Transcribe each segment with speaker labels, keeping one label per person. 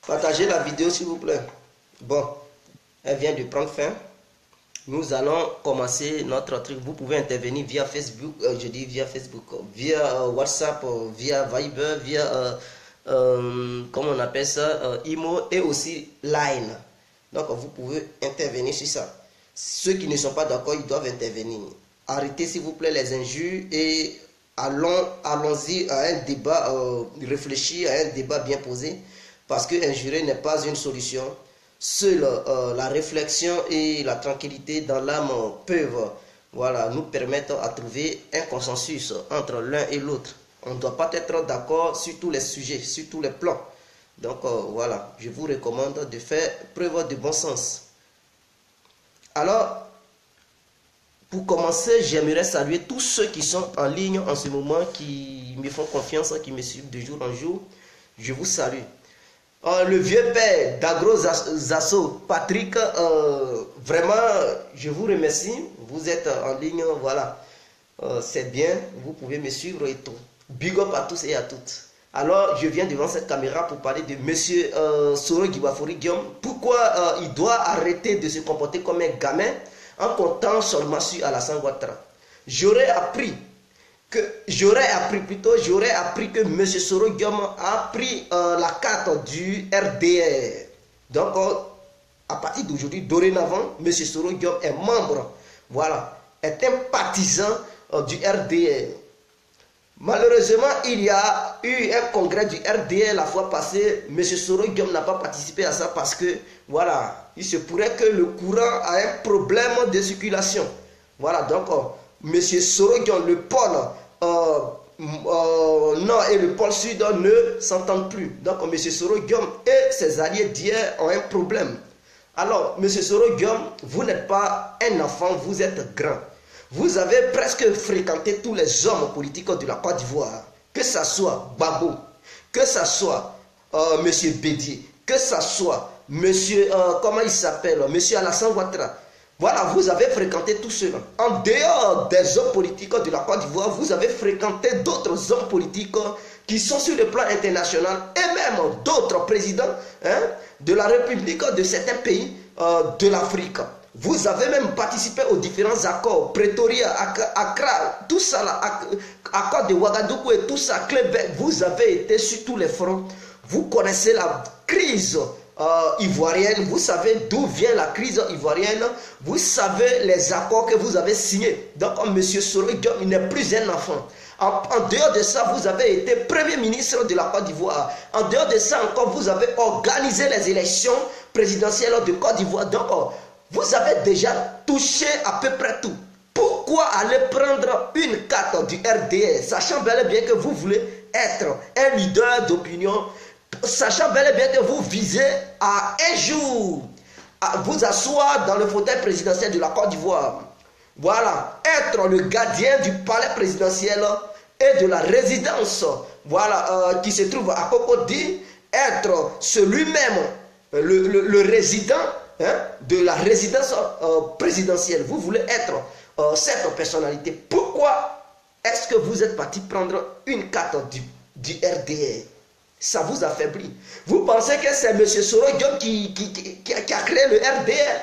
Speaker 1: Partagez la vidéo s'il vous plaît. Bon, elle vient de prendre fin. Nous allons commencer notre truc. Vous pouvez intervenir via Facebook, je dis via Facebook, via WhatsApp, via Viber, via, comment on appelle ça, Imo et aussi Line. Donc vous pouvez intervenir sur ça. Ceux qui ne sont pas d'accord, ils doivent intervenir. Arrêtez s'il vous plaît les injures et allons-y à un débat, réfléchir à un débat bien posé. Parce que injurer n'est pas une solution. Seule la réflexion et la tranquillité dans l'âme peuvent nous permettre à trouver un consensus entre l'un et l'autre. On ne doit pas être d'accord sur tous les sujets, sur tous les plans. Donc voilà, je vous recommande de faire preuve de bon sens. Alors, pour commencer, j'aimerais saluer tous ceux qui sont en ligne en ce moment, qui me font confiance, qui me suivent de jour en jour. Je vous salue. Le vieux père d'Agro Zasso, Patrick, vraiment, je vous remercie. Vous êtes en ligne, voilà. C'est bien, vous pouvez me suivre et tout. Big up à tous et à toutes. Alors, je viens devant cette caméra pour parler de monsieur Soro Guibafori Guillaume. Pourquoi il doit arrêter de se comporter comme un gamin en comptant seulement sur Alassane Ouattara. J'aurais appris que M. Soro Guillaume a pris la carte du RDR. Donc, à partir d'aujourd'hui, dorénavant, M. Soro Guillaume est membre, est un partisan du RDR. Malheureusement, il y a eu un congrès du RDR la fois passée. M. Soro Guillaume n'a pas participé à ça parce que, il se pourrait que le courant a un problème de circulation. Donc, M. Soro Guillaume, le pôle nord et le pôle sud ne s'entendent plus. Donc, M. Soro Guillaume et ses alliés d'hier ont un problème. Alors, M. Soro Guillaume, vous n'êtes pas un enfant, vous êtes grand. Vous avez presque fréquenté tous les hommes politiques de la Côte d'Ivoire, que ce soit Babo, que ce soit M. Bédier, que ce soit M. comment il s'appelle, M. Alassane Ouattara. Vous avez fréquenté tout cela. En dehors des hommes politiques de la Côte d'Ivoire, vous avez fréquenté d'autres hommes politiques qui sont sur le plan international et même d'autres présidents de la République de certains pays de l'Afrique. Vous avez même participé aux différents accords, Pretoria, Accra, tout ça, accord de Ouagadougou et tout ça, Québec. Vous avez été sur tous les fronts. Vous connaissez la crise ivoirienne, vous savez d'où vient la crise ivoirienne, vous savez les accords que vous avez signés. Donc, M. Soro Guillaume, il n'est plus un enfant. En dehors de ça, vous avez été Premier ministre de la Côte d'Ivoire. En dehors de ça encore, vous avez organisé les élections présidentielles de Côte d'Ivoire. Donc, vous avez déjà touché à peu près tout. Pourquoi aller prendre une carte du RDR, sachant bel et bien que vous voulez être un leader d'opinion, sachant bel et bien que vous visez à un jour à vous asseoir dans le fauteuil présidentiel de la Côte d'Ivoire. Être le gardien du palais présidentiel et de la résidence qui se trouve à Cocody, être celui-même le résident de la résidence présidentielle. Vous voulez être cette personnalité. Pourquoi est-ce que vous êtes parti prendre une carte du RDR? Ça vous affaiblit. Vous pensez que c'est M. Soro Guillaume qui a créé le RDR?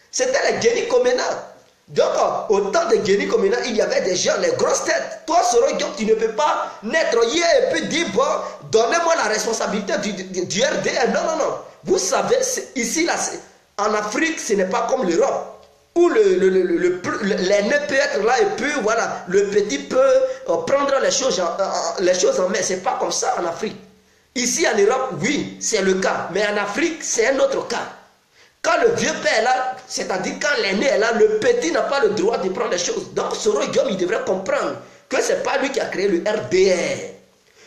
Speaker 1: C'était les Guéni Komena. Donc, au temps de Guéni Komena, il y avait des gens, les grosses têtes. Toi, Soro Guillaume, tu ne peux pas naître hier et puis dire, bon, donnez-moi la responsabilité du RDR. Non. Vous savez, ici, là, en Afrique, ce n'est pas comme l'Europe, où l'aîné peut être là et puis le petit peut prendre les choses en main. Ce n'est pas comme ça en Afrique. Ici en Europe, oui, c'est le cas. Mais en Afrique, c'est un autre cas. Quand le vieux père est là, c'est-à-dire quand l'aîné est là, le petit n'a pas le droit de prendre les choses. Donc Soro Guillaume, il devrait comprendre que ce n'est pas lui qui a créé le RDR.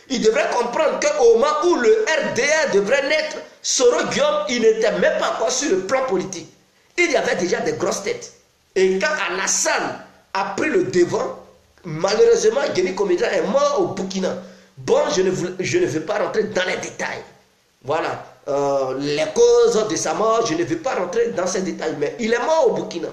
Speaker 1: Il devrait comprendre qu'au moment où le RDR devrait naître, Soro Guillaume, il n'était même pas encore sur le plan politique. Il y avait déjà des grosses têtes. Et quand Alassane a pris le devant, malheureusement, Guéni Komena est mort au Burkina. Bon, je ne veux pas rentrer dans les détails. Les causes de sa mort, je ne veux pas rentrer dans ces détails. Mais il est mort au Burkina.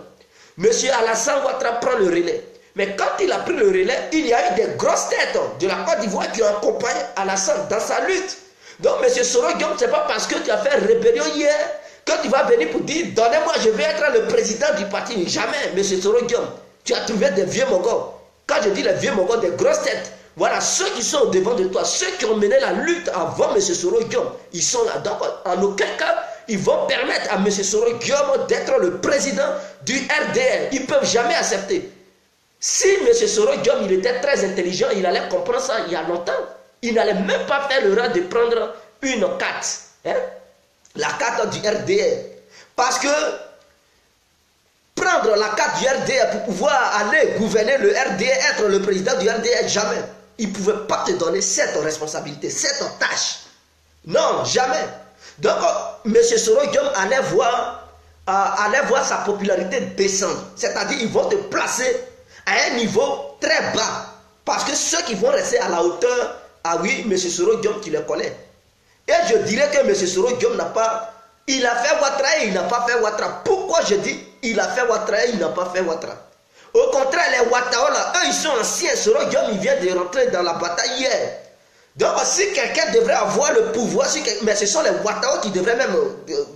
Speaker 1: Monsieur Alassane Ouattara prend le relais. Mais quand il a pris le relais, il y a eu des grosses têtes de la Côte d'Ivoire qui ont accompagné Alassane dans sa lutte. Donc, M. Soro Guillaume, ce n'est pas parce que tu as fait rébellion hier que tu vas venir pour dire, donnez-moi, je vais être le président du parti. Jamais, M. Soro Guillaume. Tu as trouvé des vieux mongols. Quand je dis les vieux mongols, des grosses têtes. Voilà, ceux qui sont au devant de toi, ceux qui ont mené la lutte avant M. Soro Guillaume, ils sont là. Donc, en aucun cas, ils vont permettre à M. Soro Guillaume d'être le président du RDR. Ils ne peuvent jamais accepter. Si M. Soro Guillaume, il était très intelligent, il allait comprendre ça il y a longtemps. Il n'allait même pas faire le rang de prendre une carte. Hein? La carte du RDR. Parce que prendre la carte du RDR pour pouvoir aller gouverner le RDR, être le président du RDR, jamais. Il ne pouvait pas te donner cette responsabilité, cette tâche. Non, jamais. Donc, M. Soro Guillaume allait voir sa popularité descendre. C'est-à-dire, ils vont te placer à un niveau très bas. Parce que ceux qui vont rester à la hauteur, ah oui, M. Soro Guillaume, tu les connais. Et je dirais que M. Soro Guillaume n'a pas... Il a fait Ouattara et il n'a pas fait Ouattara. Pourquoi je dis il a fait Ouattara et il n'a pas fait Ouattara? Au contraire, les Ouattara là, eux, ils sont anciens. Soro Guillaume, il vient de rentrer dans la bataille hier. Donc, si quelqu'un devrait avoir le pouvoir, mais ce sont les Ouattara qui devraient même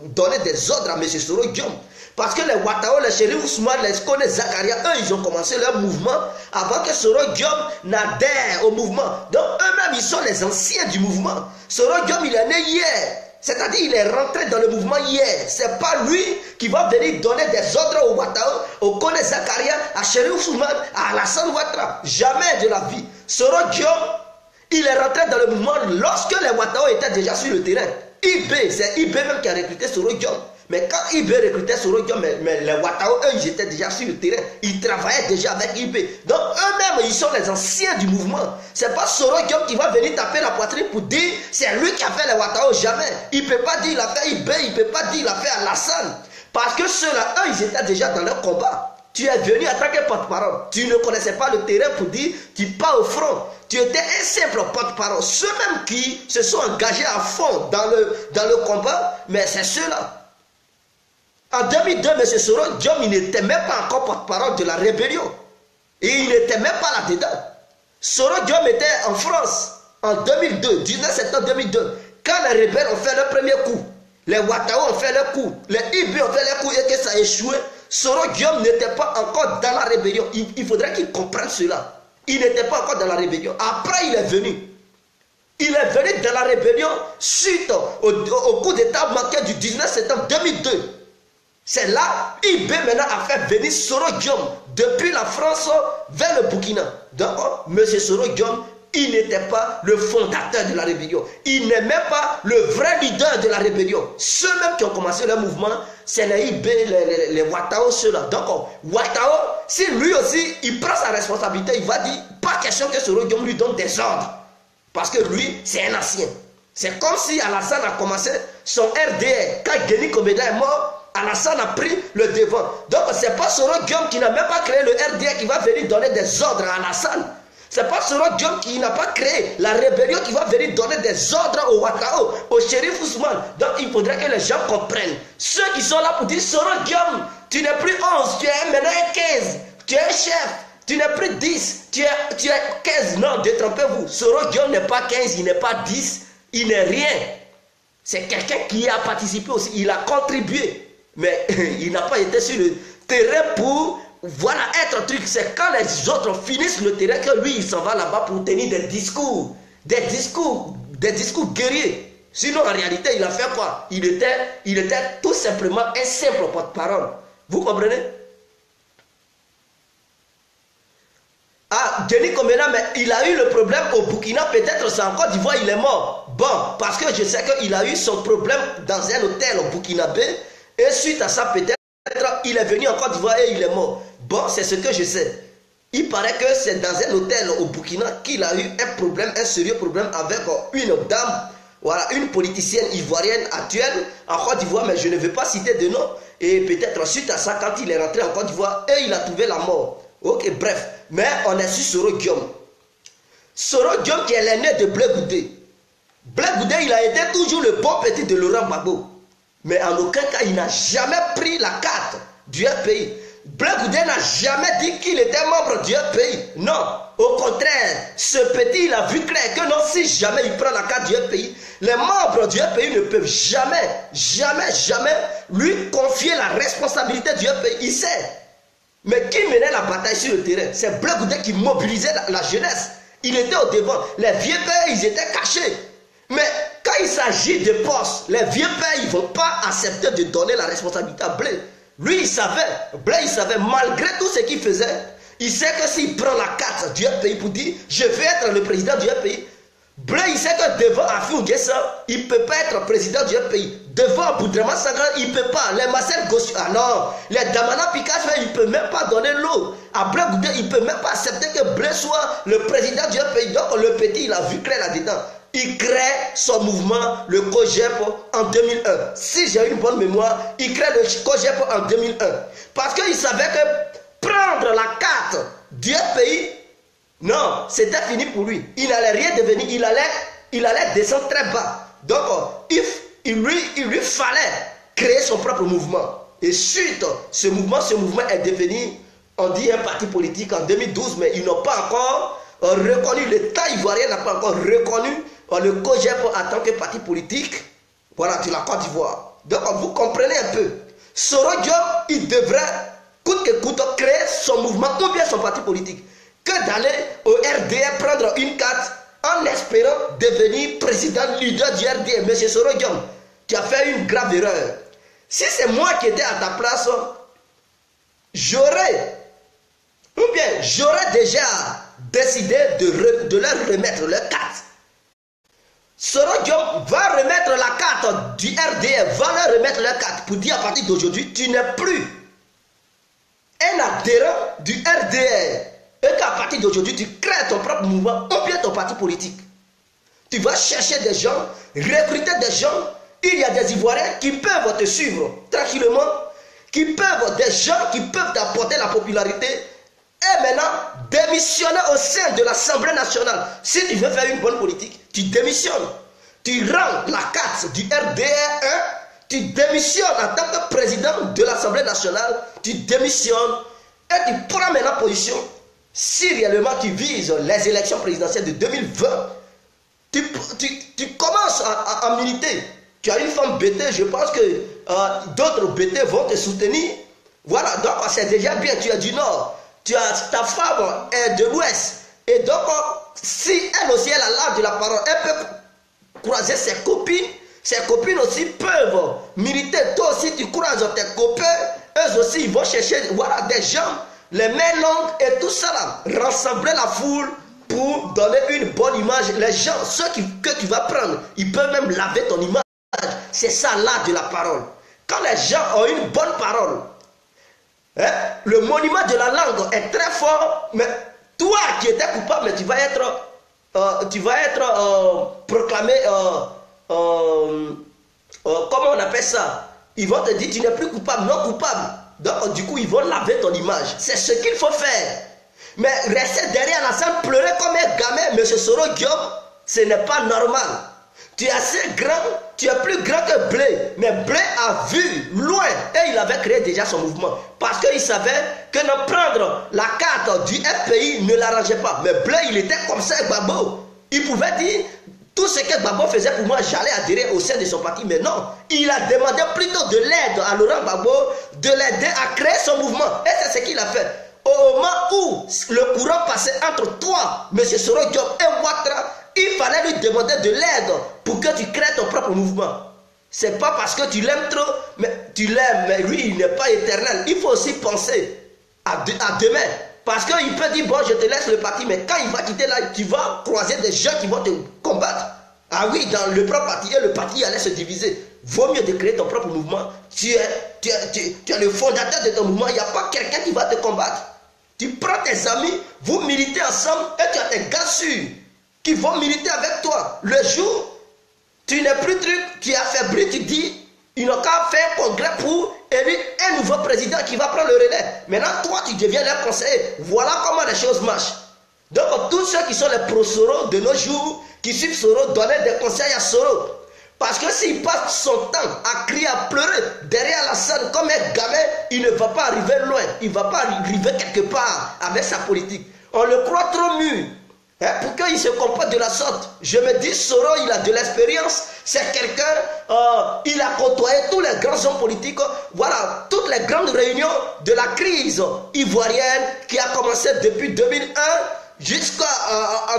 Speaker 1: donner des ordres à M. Soro Guillaume. Parce que les Ouattara, les Chérif Ousmane, les Kone Zakaria, eux, ils ont commencé leur mouvement avant que Soro Guillaume n'adhère au mouvement. Donc, eux-mêmes, ils sont les anciens du mouvement. Soro Guillaume, il est né hier. C'est-à-dire, il est rentré dans le mouvement hier. Ce n'est pas lui qui va venir donner des ordres aux Ouattara, aux Kone Zakaria, à Chérif Ousmane, à Alassane Ouattara. Jamais de la vie. Soro Guillaume, il est rentré dans le mouvement lorsque les Ouattara étaient déjà sur le terrain. IB, c'est IB même qui a recruté Soro Guillaume. Mais quand IB recrutait Soro Guillaume, mais les Ouattara, eux, ils étaient déjà sur le terrain. Ils travaillaient déjà avec IB. Donc, eux-mêmes, ils sont les anciens du mouvement. Ce n'est pas Soro Guillaume qui va venir taper la poitrine pour dire c'est lui qui a fait les Ouattara. Jamais. Il ne peut pas dire il a fait IB, il ne peut pas dire il a fait Alassane. Parce que ceux-là, eux, ils étaient déjà dans leur combat. Tu es venu en tant que porte-parole. Tu ne connaissais pas le terrain pour dire tu pars au front. Tu étais un simple porte-parole. Ceux-mêmes qui se sont engagés à fond dans le combat, mais c'est ceux-là. En 2002, M. Soro Guillaume, il n'était même pas encore porte-parole de la rébellion. Et il n'était même pas là-dedans. Soro Guillaume était en France en 2002, 19 septembre 2002. Quand les rebelles ont fait leur premier coup, les Ouattara ont fait leur coup, les IB ont fait leur coup et que ça a échoué, Soro Guillaume n'était pas encore dans la rébellion. Il faudrait qu'il comprenne cela. Il n'était pas encore dans la rébellion. Après, il est venu. Il est venu dans la rébellion suite au coup d'État manqué du 19 septembre 2002. C'est là, IB maintenant a fait venir Soro Guillaume depuis la France vers le Burkina. Donc, M. Soro Guillaume, il n'était pas le fondateur de la rébellion. Il n'est même pas le vrai leader de la rébellion. Ceux-mêmes qui ont commencé le mouvement, c'est les IB, les Ouattara, ceux-là. Donc, Ouattara, si lui aussi, il prend sa responsabilité, il va dire, pas question que Soro Guillaume lui donne des ordres. Parce que lui, c'est un ancien. C'est comme si Alassane a commencé son RDR. Quand Guéni Koméda est mort, Alassane a pris le devant. Donc, ce n'est pas Soro Guillaume qui n'a même pas créé le RDR qui va venir donner des ordres à Alassane. Ce n'est pas Soro Guillaume qui n'a pas créé la rébellion qui va venir donner des ordres au Ouattara, au Chérif Ousmane. Donc, il faudrait que les gens comprennent. Ceux qui sont là pour dire Soro Guillaume, tu n'es plus 11, tu es maintenant 15, tu es un chef. Tu n'es plus 10, tu es 15. Non, détrompez-vous. Soro Guillaume n'est pas 15, il n'est pas 10, il n'est rien. C'est quelqu'un qui a participé aussi, il a contribué. Mais il n'a pas été sur le terrain pour, voilà, être un truc. C'est quand les autres finissent le terrain que lui, il s'en va là-bas pour tenir des discours guerriers. Sinon, en réalité, il a fait quoi? Il était tout simplement un simple porte-parole. Vous comprenez? Ah, Denis Komena, mais il a eu le problème au Burkina, peut-être c'est en Côte d'Ivoire, il est mort. Bon, parce que je sais qu'il a eu son problème dans un hôtel au Burkinabé. Et suite à ça, peut-être, il est venu en Côte d'Ivoire et il est mort. Bon, c'est ce que je sais. Il paraît que c'est dans un hôtel au Burkina qu'il a eu un problème, un sérieux problème avec une dame, voilà, une politicienne ivoirienne actuelle en Côte d'Ivoire, mais je ne veux pas citer de nom. Et peut-être suite à ça, quand il est rentré en Côte d'Ivoire, et il a trouvé la mort. Ok, bref. Mais on est sur Soro Guillaume. Soro Guillaume qui est l'aîné de Blé Goudé. Blé Goudé, il a été toujours le bon petit de Laurent Gbagbo. Mais en aucun cas, il n'a jamais pris la carte du RPI. Blé Goudé n'a jamais dit qu'il était membre du FPI. Non, au contraire, ce petit, il a vu clair que non, si jamais il prend la carte du FPI, les membres du FPI ne peuvent jamais lui confier la responsabilité du FPI. Il sait. Mais qui menait la bataille sur le terrain? C'est Blé Goudé qui mobilisait la jeunesse. Il était au devant. Les vieux pères, ils étaient cachés. Mais quand il s'agit de postes, les vieux pères, ils ne vont pas accepter de donner la responsabilité à Blé. Lui, il savait, Blé, il savait, malgré tout ce qu'il faisait, il sait que s'il prend la carte du FPI pour dire « je vais être le président du FPI », Blé, il sait que devant Afou Nguessa, il ne peut pas être président du FPI. Devant Boudraman Sangran, il ne peut pas. Les Marcel Gossu, ah non, les Damana Pikachu, il ne peut même pas donner l'eau. À Blé Goudé, il ne peut même pas accepter que Blé soit le président du FPI. Donc le petit, il a vu clair là-dedans. Il crée son mouvement, le COJEP, en 2001. Si j'ai une bonne mémoire, il crée le COJEP en 2001. Parce qu'il savait que prendre la carte du FPI, non, c'était fini pour lui. Il n'allait rien devenir, il allait descendre très bas. Donc, il lui fallait créer son propre mouvement. Et suite, ce mouvement est devenu, on dit un parti politique en 2012, mais ils n'ont pas encore reconnu, l'État ivoirien n'a pas encore reconnu le COJEP en tant que parti politique, voilà, de la Côte d'Ivoire. Donc, vous comprenez un peu. Soro Diop, il devrait, coûte que coûte, créer son mouvement ou bien son parti politique, que d'aller au RDR prendre une carte en espérant devenir président leader du RDR. Monsieur Soro Diop, tu as fait une grave erreur. Si c'est moi qui étais à ta place, j'aurais déjà décidé de leur remettre leur carte. Soro Diop va remettre la carte du RDR, va leur remettre leur carte pour dire à partir d'aujourd'hui, tu n'es plus un adhérent du RDR. Et qu'à partir d'aujourd'hui, tu crées ton propre mouvement ou bien ton parti politique. Tu vas chercher des gens, recruter des gens. Il y a des Ivoiriens qui peuvent te suivre tranquillement, des gens qui peuvent t'apporter la popularité. Et maintenant, démissionner au sein de l'Assemblée nationale. Si tu veux faire une bonne politique, tu démissionnes. Tu rends la carte du RDR 1, tu démissionnes en tant que président de l'Assemblée nationale, tu démissionnes et tu prends maintenant position. Si réellement tu vises les élections présidentielles de 2020, tu commences à militer. Tu as une femme BT, je pense que d'autres BT vont te soutenir. Voilà, donc c'est déjà bien, tu es du Nord. Ta femme est de l'Ouest. Et donc, si elle aussi elle a l'art de la parole, elle peut croiser ses copines aussi peuvent militer. Toi aussi tu croises tes copains, eux aussi ils vont chercher voilà, des gens, les mains longues et tout ça là. Rassembler la foule pour donner une bonne image. Les gens, ceux que tu vas prendre, ils peuvent même laver ton image. C'est ça l'art de la parole. Quand les gens ont une bonne parole, hein, le monument de la langue est très fort, mais toi qui étais coupable, mais tu vas être proclamé, comment on appelle ça? Ils vont te dire tu n'es plus coupable, non coupable. Donc du coup ils vont laver ton image. C'est ce qu'il faut faire. Mais rester derrière la scène, pleurer comme un gamin, M. Soro Diop, ce n'est pas normal. Tu es assez grand, tu es plus grand que Blé. Mais Blé a vu loin et il avait créé déjà son mouvement. Parce qu'il savait que ne prendre la carte du FPI ne l'arrangeait pas. Mais Blé, il était comme ça avec Gbagbo. Il pouvait dire tout ce que Gbagbo faisait pour moi, j'allais adhérer au sein de son parti. Mais non, il a demandé plutôt de l'aide à Laurent Gbagbo, de l'aider à créer son mouvement. Et c'est ce qu'il a fait. Au moment où le courant passait entre toi, M. Soro Diop et Ouattara, il fallait lui demander de l'aide pour que tu crées ton propre mouvement. C'est pas parce que tu l'aimes trop, mais tu l'aimes, mais lui, il n'est pas éternel. Il faut aussi penser à demain. Parce qu'il peut dire, bon, je te laisse le parti, mais quand il va quitter là, tu vas croiser des gens qui vont te combattre. Ah oui, dans le propre parti, et le parti allait se diviser. Vaut mieux de créer ton propre mouvement. Tu es le fondateur de ton mouvement, il n'y a pas quelqu'un qui va te combattre. Tu prends tes amis, vous militez ensemble, et tu as tes gars sûrs qui vont militer avec toi. Le jour, tu n'es plus truc, tu es affaibli, tu dis, ils n'ont qu'à faire un congrès pour élire un nouveau président qui va prendre le relais. Maintenant, toi, tu deviens leur conseiller. Voilà comment les choses marchent. Donc, tous ceux qui sont les pro-Soro de nos jours, qui suivent Soro, donnez des conseils à Soro. Parce que s'il passe son temps à crier, à pleurer derrière la scène comme un gamin, il ne va pas arriver loin. Il ne va pas arriver quelque part avec sa politique. On le croit trop mûr. Hein, pour qu'il se comporte de la sorte. Je me dis, Soro, il a de l'expérience. C'est quelqu'un, il a côtoyé tous les grands hommes politiques. Voilà, toutes les grandes réunions de la crise ivoirienne qui a commencé depuis 2001 jusqu'en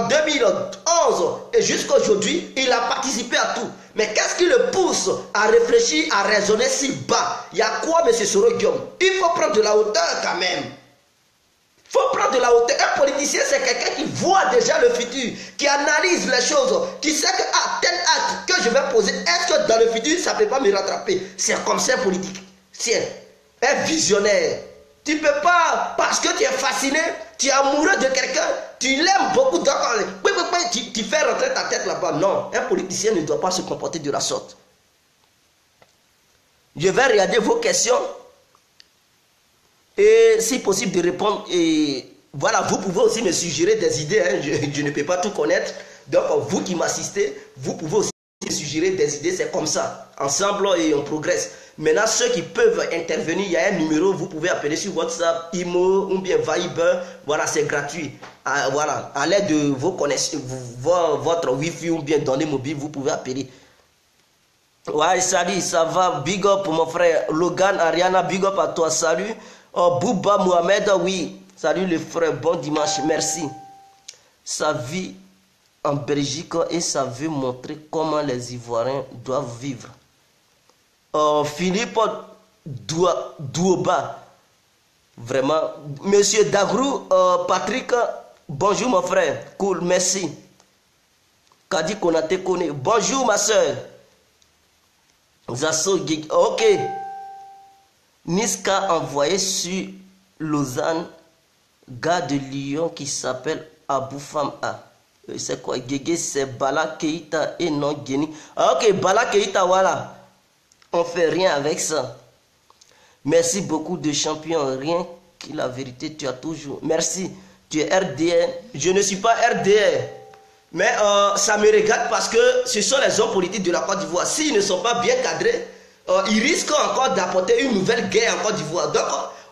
Speaker 1: 2011 et jusqu'à aujourd'hui. Il a participé à tout. Mais qu'est-ce qui le pousse à réfléchir, à raisonner si bas? Il y a quoi, M. Soro Guillaume? Il faut prendre de la hauteur quand même. Il faut prendre de la hauteur. Un politicien, c'est quelqu'un qui voit déjà le futur, qui analyse les choses, qui sait que tel acte que je vais poser, est-ce que dans le futur, ça ne peut pas me rattraper? C'est comme ça un politique. C'est un visionnaire. Tu ne peux pas, parce que tu es fasciné, tu es amoureux de quelqu'un, tu l'aimes beaucoup, donc tu fais rentrer ta tête là-bas. Non, un politicien ne doit pas se comporter de la sorte. Je vais regarder vos questions. Et si possible de répondre, et voilà, vous pouvez aussi me suggérer des idées, hein, je ne peux pas tout connaître. Donc vous qui m'assistez, vous pouvez aussi me suggérer des idées, c'est comme ça. Ensemble et on progresse. Maintenant, ceux qui peuvent intervenir, il y a un numéro, vous pouvez appeler sur WhatsApp, IMO ou bien Viber, voilà, c'est gratuit. Voilà, à l'aide de vos connexions, votre Wi-Fi ou bien données mobiles, vous pouvez appeler. Ouais, salut, ça va, big up pour mon frère Logan, Ariana, big up à toi, salut. Oh, Bouba Mohamed, oui. Salut le frère, bon dimanche, merci. Sa vie en Belgique et ça veut montrer comment les Ivoiriens doivent vivre. Oh, Philippe Douoba, vraiment. Monsieur Dagrou, Patrick, bonjour mon frère, cool, merci. Kadi Konate Kone, bonjour ma soeur. Zasso Gig, ok. Niska envoyé sur Lausanne, gars de Lyon qui s'appelle Abou Fama. C'est quoi? Gégé, c'est Bala Keita et non Guéni. Ah, ok, Bala Keita, voilà. On fait rien avec ça. Merci beaucoup de champion. Rien que la vérité, tu as toujours. Merci. Tu es RDR. Je ne suis pas RDR. Mais ça me regarde parce que ce sont les hommes politiques de la Côte d'Ivoire. S'ils ne sont pas bien cadrés, ils risquent encore d'apporter une nouvelle guerre en Côte d'Ivoire. Donc,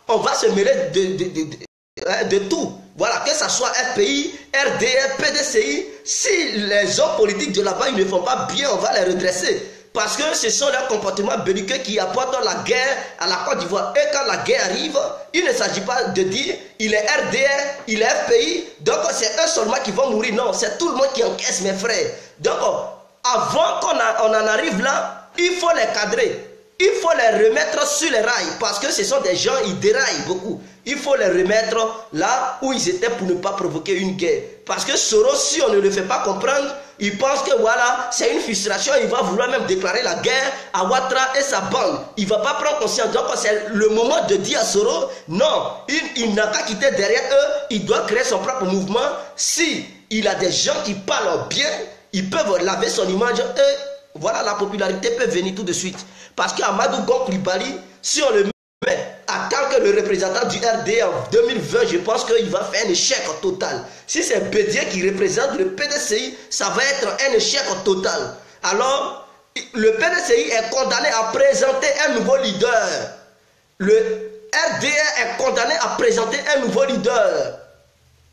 Speaker 1: on va se mêler de tout. Voilà, que ce soit FPI, RDR, PDCI. Si les hommes politiques de là-bas ils ne font pas bien, on va les redresser. Parce que ce sont leurs comportements belliqueux qui apportent la guerre à la Côte d'Ivoire. Et quand la guerre arrive, il ne s'agit pas de dire il est RDR, il est FPI, donc c'est eux seulement qui vont mourir. Non, c'est tout le monde qui encaisse, mes frères. Donc, avant qu'on en arrive là, il faut les cadrer. Il faut les remettre sur les rails parce que ce sont des gens, ils déraillent beaucoup. Il faut les remettre là où ils étaient pour ne pas provoquer une guerre. Parce que Soros, si on ne le fait pas comprendre, il pense que voilà, c'est une frustration. Il va vouloir même déclarer la guerre à Ouattara et sa bande. Il ne va pas prendre conscience. Donc c'est le moment de dire à Soros, non, il n'a qu'à quitter derrière eux. Il doit créer son propre mouvement. Si il a des gens qui parlent bien, ils peuvent laver son image et voilà, la popularité peut venir tout de suite. Parce qu'Amadou Gon Coulibaly, si on le met en tant que le représentant du RD en 2020, je pense qu'il va faire un échec total. Si c'est Bédier qui représente le PDCI, ça va être un échec total. Alors, le PDCI est condamné à présenter un nouveau leader. Le RDR est condamné à présenter un nouveau leader.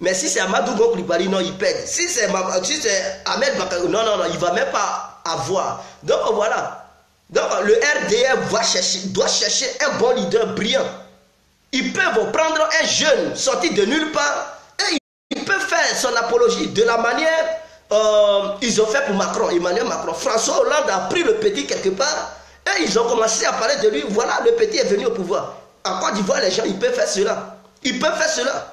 Speaker 1: Mais si c'est Amadou Gon Coulibaly, non, il pète. Si c'est Ahmed Bakayoko, non, il ne va même pas avoir. Donc voilà. Donc le RDR doit chercher un bon leader brillant. Ils peuvent prendre un jeune sorti de nulle part et ils peuvent faire son apologie de la manière ils ont fait pour Macron, Emmanuel Macron. François Hollande a pris le petit quelque part et ils ont commencé à parler de lui. Voilà, le petit est venu au pouvoir. En Côte d'Ivoire, les gens, ils peuvent faire cela. Ils peuvent faire cela.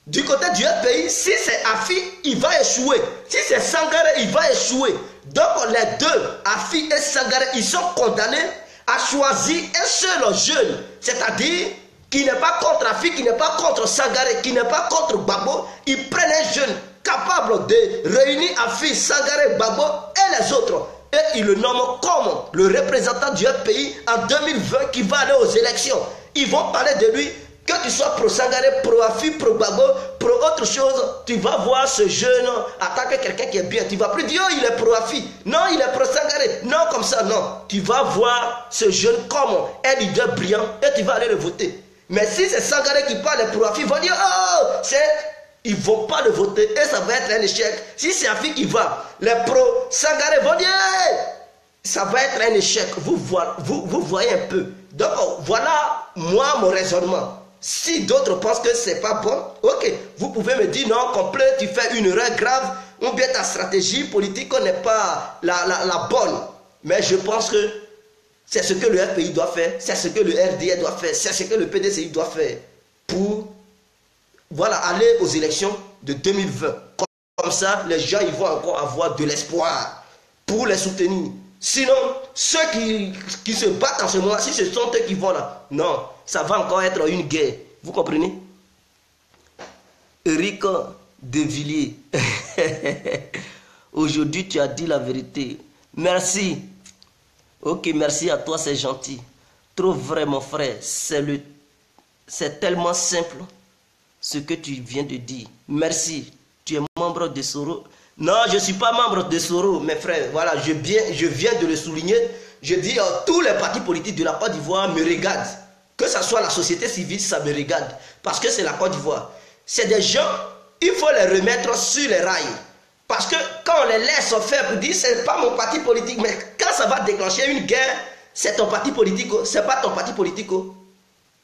Speaker 1: Du côté du pays, si c'est Afi, il va échouer. Si c'est Sangaré, il va échouer. Donc les deux, Afi et Sangaré, ils sont condamnés à choisir un seul jeune. C'est-à-dire qui n'est pas contre Afi, qui n'est pas contre Sangaré, qui n'est pas contre Gbagbo. Ils prennent un jeune capable de réunir Afi, Sangaré, Gbagbo et les autres. Et ils le nomment comme le représentant du pays en 2020 qui va aller aux élections. Ils vont parler de lui. Que tu sois pro-Sangaré, pro-Afi, pro-Gbagbo, pro-autre chose, tu vas voir ce jeune en tant que quelqu'un qui est bien. Tu ne vas plus dire, oh, il est pro-Afi. Non, il est pro-Sangaré. comme ça, non. Tu vas voir ce jeune comme un leader brillant et tu vas aller le voter. Mais si c'est Sangaré qui parle, les profils vont dire, oh, ils ne vont pas le voter et ça va être un échec. Si c'est Afi qui va, les pro-Sangaré vont dire, hey, ça va être un échec. Vous voyez un peu. Donc voilà moi mon raisonnement. Si d'autres pensent que c'est pas bon, ok, vous pouvez me dire non, complet, tu fais une erreur grave, ou bien ta stratégie politique n'est pas la bonne. Mais je pense que c'est ce que le FPI doit faire, c'est ce que le RDR doit faire, c'est ce que le PDCI doit faire pour voilà, aller aux élections de 2020. Comme ça, les gens ils vont encore avoir de l'espoir pour les soutenir. Sinon, ceux qui se battent en ce moment, si ce sont eux qui vont là, non, ça va encore être une guerre. Vous comprenez? Eric de Villiers. Aujourd'hui, tu as dit la vérité. Merci. Ok, merci à toi, c'est gentil. Trop vrai, mon frère. C'est tellement simple ce que tu viens de dire. Merci. Tu es membre de Soro. Non, je ne suis pas membre de Soro, mes frères. Voilà, je viens de le souligner. Je dis, tous les partis politiques de la Côte d'Ivoire me regardent. Que ce soit la société civile, ça me regarde. Parce que c'est la Côte d'Ivoire. C'est des gens, il faut les remettre sur les rails. Parce que quand on les laisse faire pour dire, c'est pas mon parti politique, mais quand ça va déclencher une guerre, c'est ton parti politique, c'est pas ton parti politique.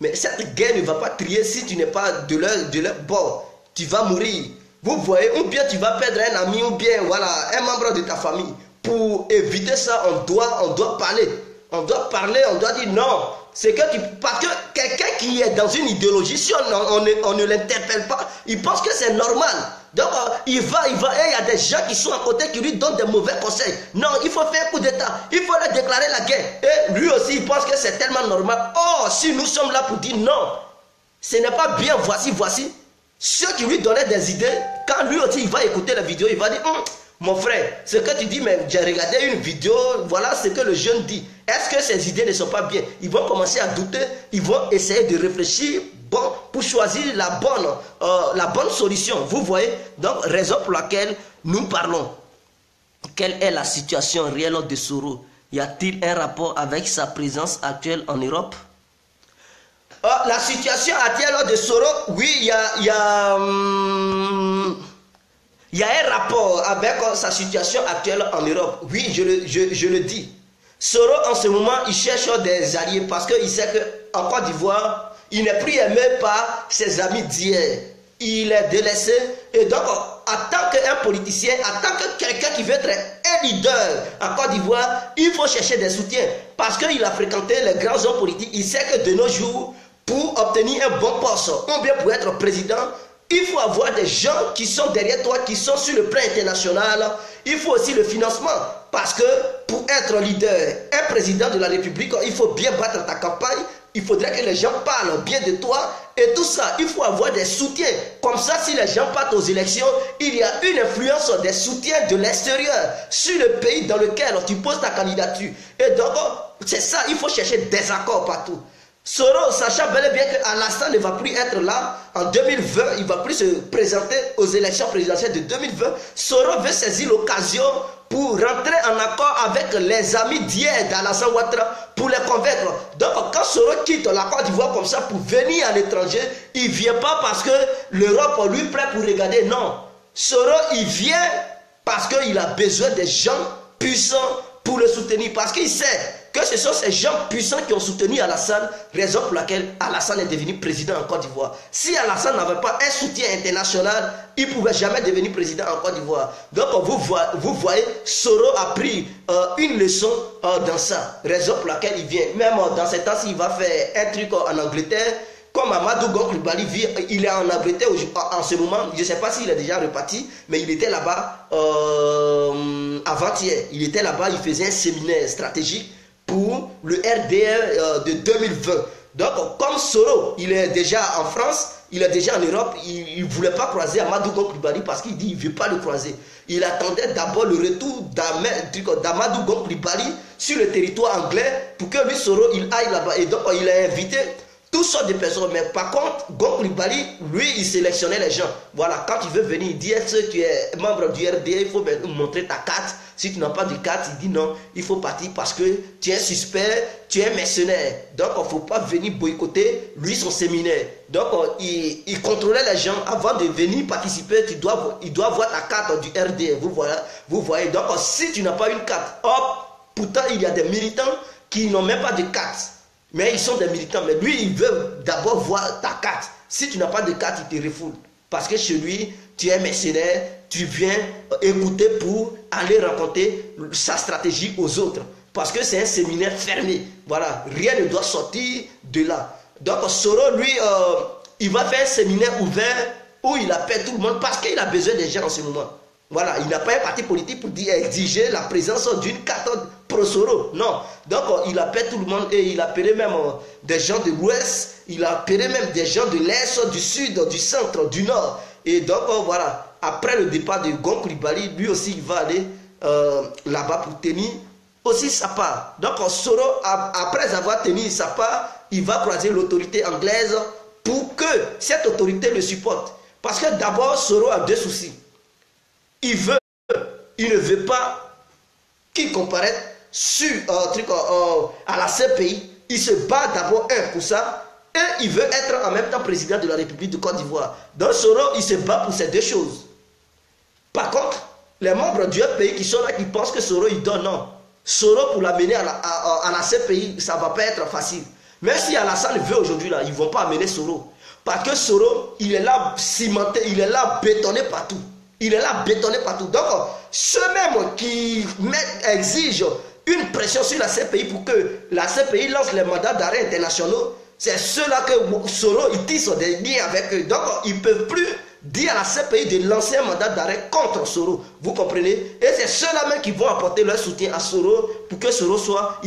Speaker 1: Mais cette guerre ne va pas trier si tu n'es pas de leur bord. Tu vas mourir. Vous voyez, ou bien tu vas perdre un ami, ou bien voilà, un membre de ta famille. Pour éviter ça, on doit parler. On doit parler, on doit dire non. C'est que parce que quelqu'un qui est dans une idéologie, si on ne l'interpelle pas, il pense que c'est normal. Donc il va, et il y a des gens qui sont à côté qui lui donnent des mauvais conseils. Non, il faut faire un coup d'état, il faut leur déclarer la guerre. Et lui aussi, il pense que c'est tellement normal. Oh, si nous sommes là pour dire non, ce n'est pas bien, voici. Ceux qui lui donnaient des idées, quand lui aussi il va écouter la vidéo, il va dire mon frère, ce que tu dis, mais j'ai regardé une vidéo, voilà ce que le jeune dit. Est-ce que ces idées ne sont pas bien? Ils vont commencer à douter, ils vont essayer de réfléchir pour choisir la bonne solution. Vous voyez? Donc, raison pour laquelle nous parlons. Quelle est la situation réelle de Soro? Y a-t-il un rapport avec sa présence actuelle en Europe? La situation actuelle de Soro, oui, il y a un rapport avec sa situation actuelle en Europe. Oui, je le dis. Soro, en ce moment, il cherche des alliés parce qu'il sait qu'en Côte d'Ivoire, il n'est plus aimé par ses amis d'hier. Il est délaissé. Et donc, en tant qu'un politicien, en tant que quelqu'un qui veut être un leader en Côte d'Ivoire, il faut chercher des soutiens. Parce qu'il a fréquenté les grands hommes politiques. Il sait que de nos jours, pour obtenir un bon poste, ou bien pour être président, il faut avoir des gens qui sont derrière toi, qui sont sur le plan international. Il faut aussi le financement. Parce que pour être leader, un président de la République, il faut bien battre ta campagne. Il faudrait que les gens parlent bien de toi. Et tout ça, il faut avoir des soutiens. Comme ça, si les gens partent aux élections, il y a une influence des soutiens de l'extérieur sur le pays dans lequel tu poses ta candidature. Et donc, c'est ça, il faut chercher des accords partout. Soro, sachant bel et bien qu'Alassane ne va plus être là en 2020, il ne va plus se présenter aux élections présidentielles de 2020. Soro veut saisir l'occasion pour rentrer en accord avec les amis d'hier d'Alassane Ouattara pour les convaincre. Donc quand Soro quitte la Côte d'Ivoire comme ça pour venir à l'étranger, il ne vient pas parce que l'Europe lui prête pour regarder. Non, Soro il vient parce qu'il a besoin des gens puissants pour le soutenir. Parce qu'il sait que ce sont ces gens puissants qui ont soutenu Alassane, raison pour laquelle Alassane est devenu président en Côte d'Ivoire. Si Alassane n'avait pas un soutien international, il ne pouvait jamais devenir président en Côte d'Ivoire. Donc vous voyez, Soro a pris une leçon dans ça, raison pour laquelle il vient. Même dans ces temps-ci, il va faire un truc en Angleterre. Comme Amadou Gon Coulibaly vit, il est en Angleterre en ce moment, je ne sais pas s'il est déjà reparti, mais il était là-bas avant-hier. Il était là-bas, il faisait un séminaire stratégique pour le RDR de 2020. Donc, comme Soro, il est déjà en France, il est déjà en Europe, il ne voulait pas croiser Amadou Gon Coulibaly parce qu'il dit qu'il ne veut pas le croiser. Il attendait d'abord le retour d'Amadou Gon Coulibaly sur le territoire anglais pour que lui, Soro, il aille là-bas. Et donc, il a invité toutes sortes de personnes. Mais par contre, Gon Coulibaly, lui, il sélectionnait les gens. Voilà, quand il veut venir, il dit, est-ce que tu es membre du RDA, il faut montrer ta carte. Si tu n'as pas de carte, il dit non, il faut partir parce que tu es suspect, tu es mercenaire. Donc, il ne faut pas venir boycotter, lui, son séminaire. Donc, il contrôlait les gens. Avant de venir participer, il doit avoir ta carte du RDA. Vous voyez. Donc, si tu n'as pas une carte, hop, pourtant, il y a des militants qui n'ont même pas de carte. Mais ils sont des militants. Mais lui, il veut d'abord voir ta carte. Si tu n'as pas de carte, il te refoule. Parce que chez lui, tu es mercenaire, tu viens écouter pour aller raconter sa stratégie aux autres. Parce que c'est un séminaire fermé. Voilà, rien ne doit sortir de là. Donc Soro, lui, il va faire un séminaire ouvert où il appelle tout le monde parce qu'il a besoin des gens en ce moment. Voilà, il n'a pas un parti politique pour exiger la présence d'une carte pro-Soro. Non. Donc, il appelle tout le monde et il appelait même des gens de l'Ouest, il appelait même des gens de l'Est, du Sud, du Centre, du Nord. Et donc, voilà, après le départ de Gon Coulibaly, lui aussi, il va aller là-bas pour tenir aussi sa part. Donc, Soro, après avoir tenu sa part, il va croiser l'autorité anglaise pour que cette autorité le supporte. Parce que d'abord, Soro a deux soucis. Il ne veut pas qu'il comparaisse à la CPI. Il se bat d'abord pour ça et il veut être en même temps président de la République de Côte d'Ivoire. Donc Soro, il se bat pour ces deux choses. Par contre, les membres du pays qui sont là, qui pensent que Soro, il donne, non. Soro, pour l'amener à la CPI, ça ne va pas être facile. Même si Alassane veut aujourd'hui, là, ils ne vont pas amener Soro. Parce que Soro, il est là cimenté, il est là bétonné partout. Il est là bétonné partout. Donc, ceux-mêmes qui exigent une pression sur la CPI pour que la CPI lance les mandats d'arrêt internationaux, c'est ceux-là que Soro, il tisse des liens avec eux. Donc, ils ne peuvent plus dire à la CPI de lancer un mandat d'arrêt contre Soro. Vous comprenez? Et c'est ceux-là même qui vont apporter leur soutien à Soro pour que Soro soit,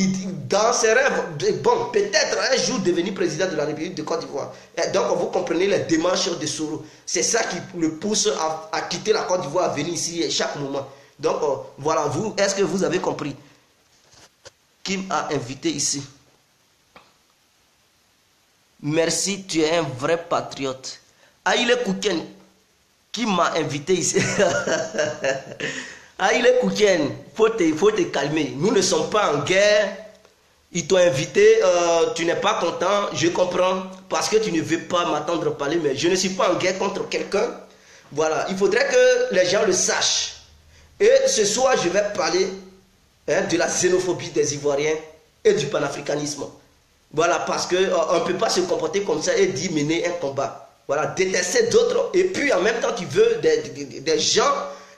Speaker 1: dans ses rêves, bon, peut-être un jour devenir président de la République de Côte d'Ivoire. Donc, vous comprenez les démarches de Soro. C'est ça qui le pousse à quitter la Côte d'Ivoire, à venir ici chaque moment. Donc, voilà, vous, est-ce que vous avez compris? Qui m'a invité ici? Merci, tu es un vrai patriote. Aïle Kouken, qui m'a invité ici. Aïle Kouken, il faut te calmer. Nous ne sommes pas en guerre. Ils t'ont invité, tu n'es pas content, je comprends, parce que tu ne veux pas m'entendre parler, mais je ne suis pas en guerre contre quelqu'un. Voilà, il faudrait que les gens le sachent. Et ce soir, je vais parler de la xénophobie des Ivoiriens et du panafricanisme. Voilà, parce qu'on ne peut pas se comporter comme ça et dire mener un combat. Voilà, détester d'autres et puis en même temps tu veux des gens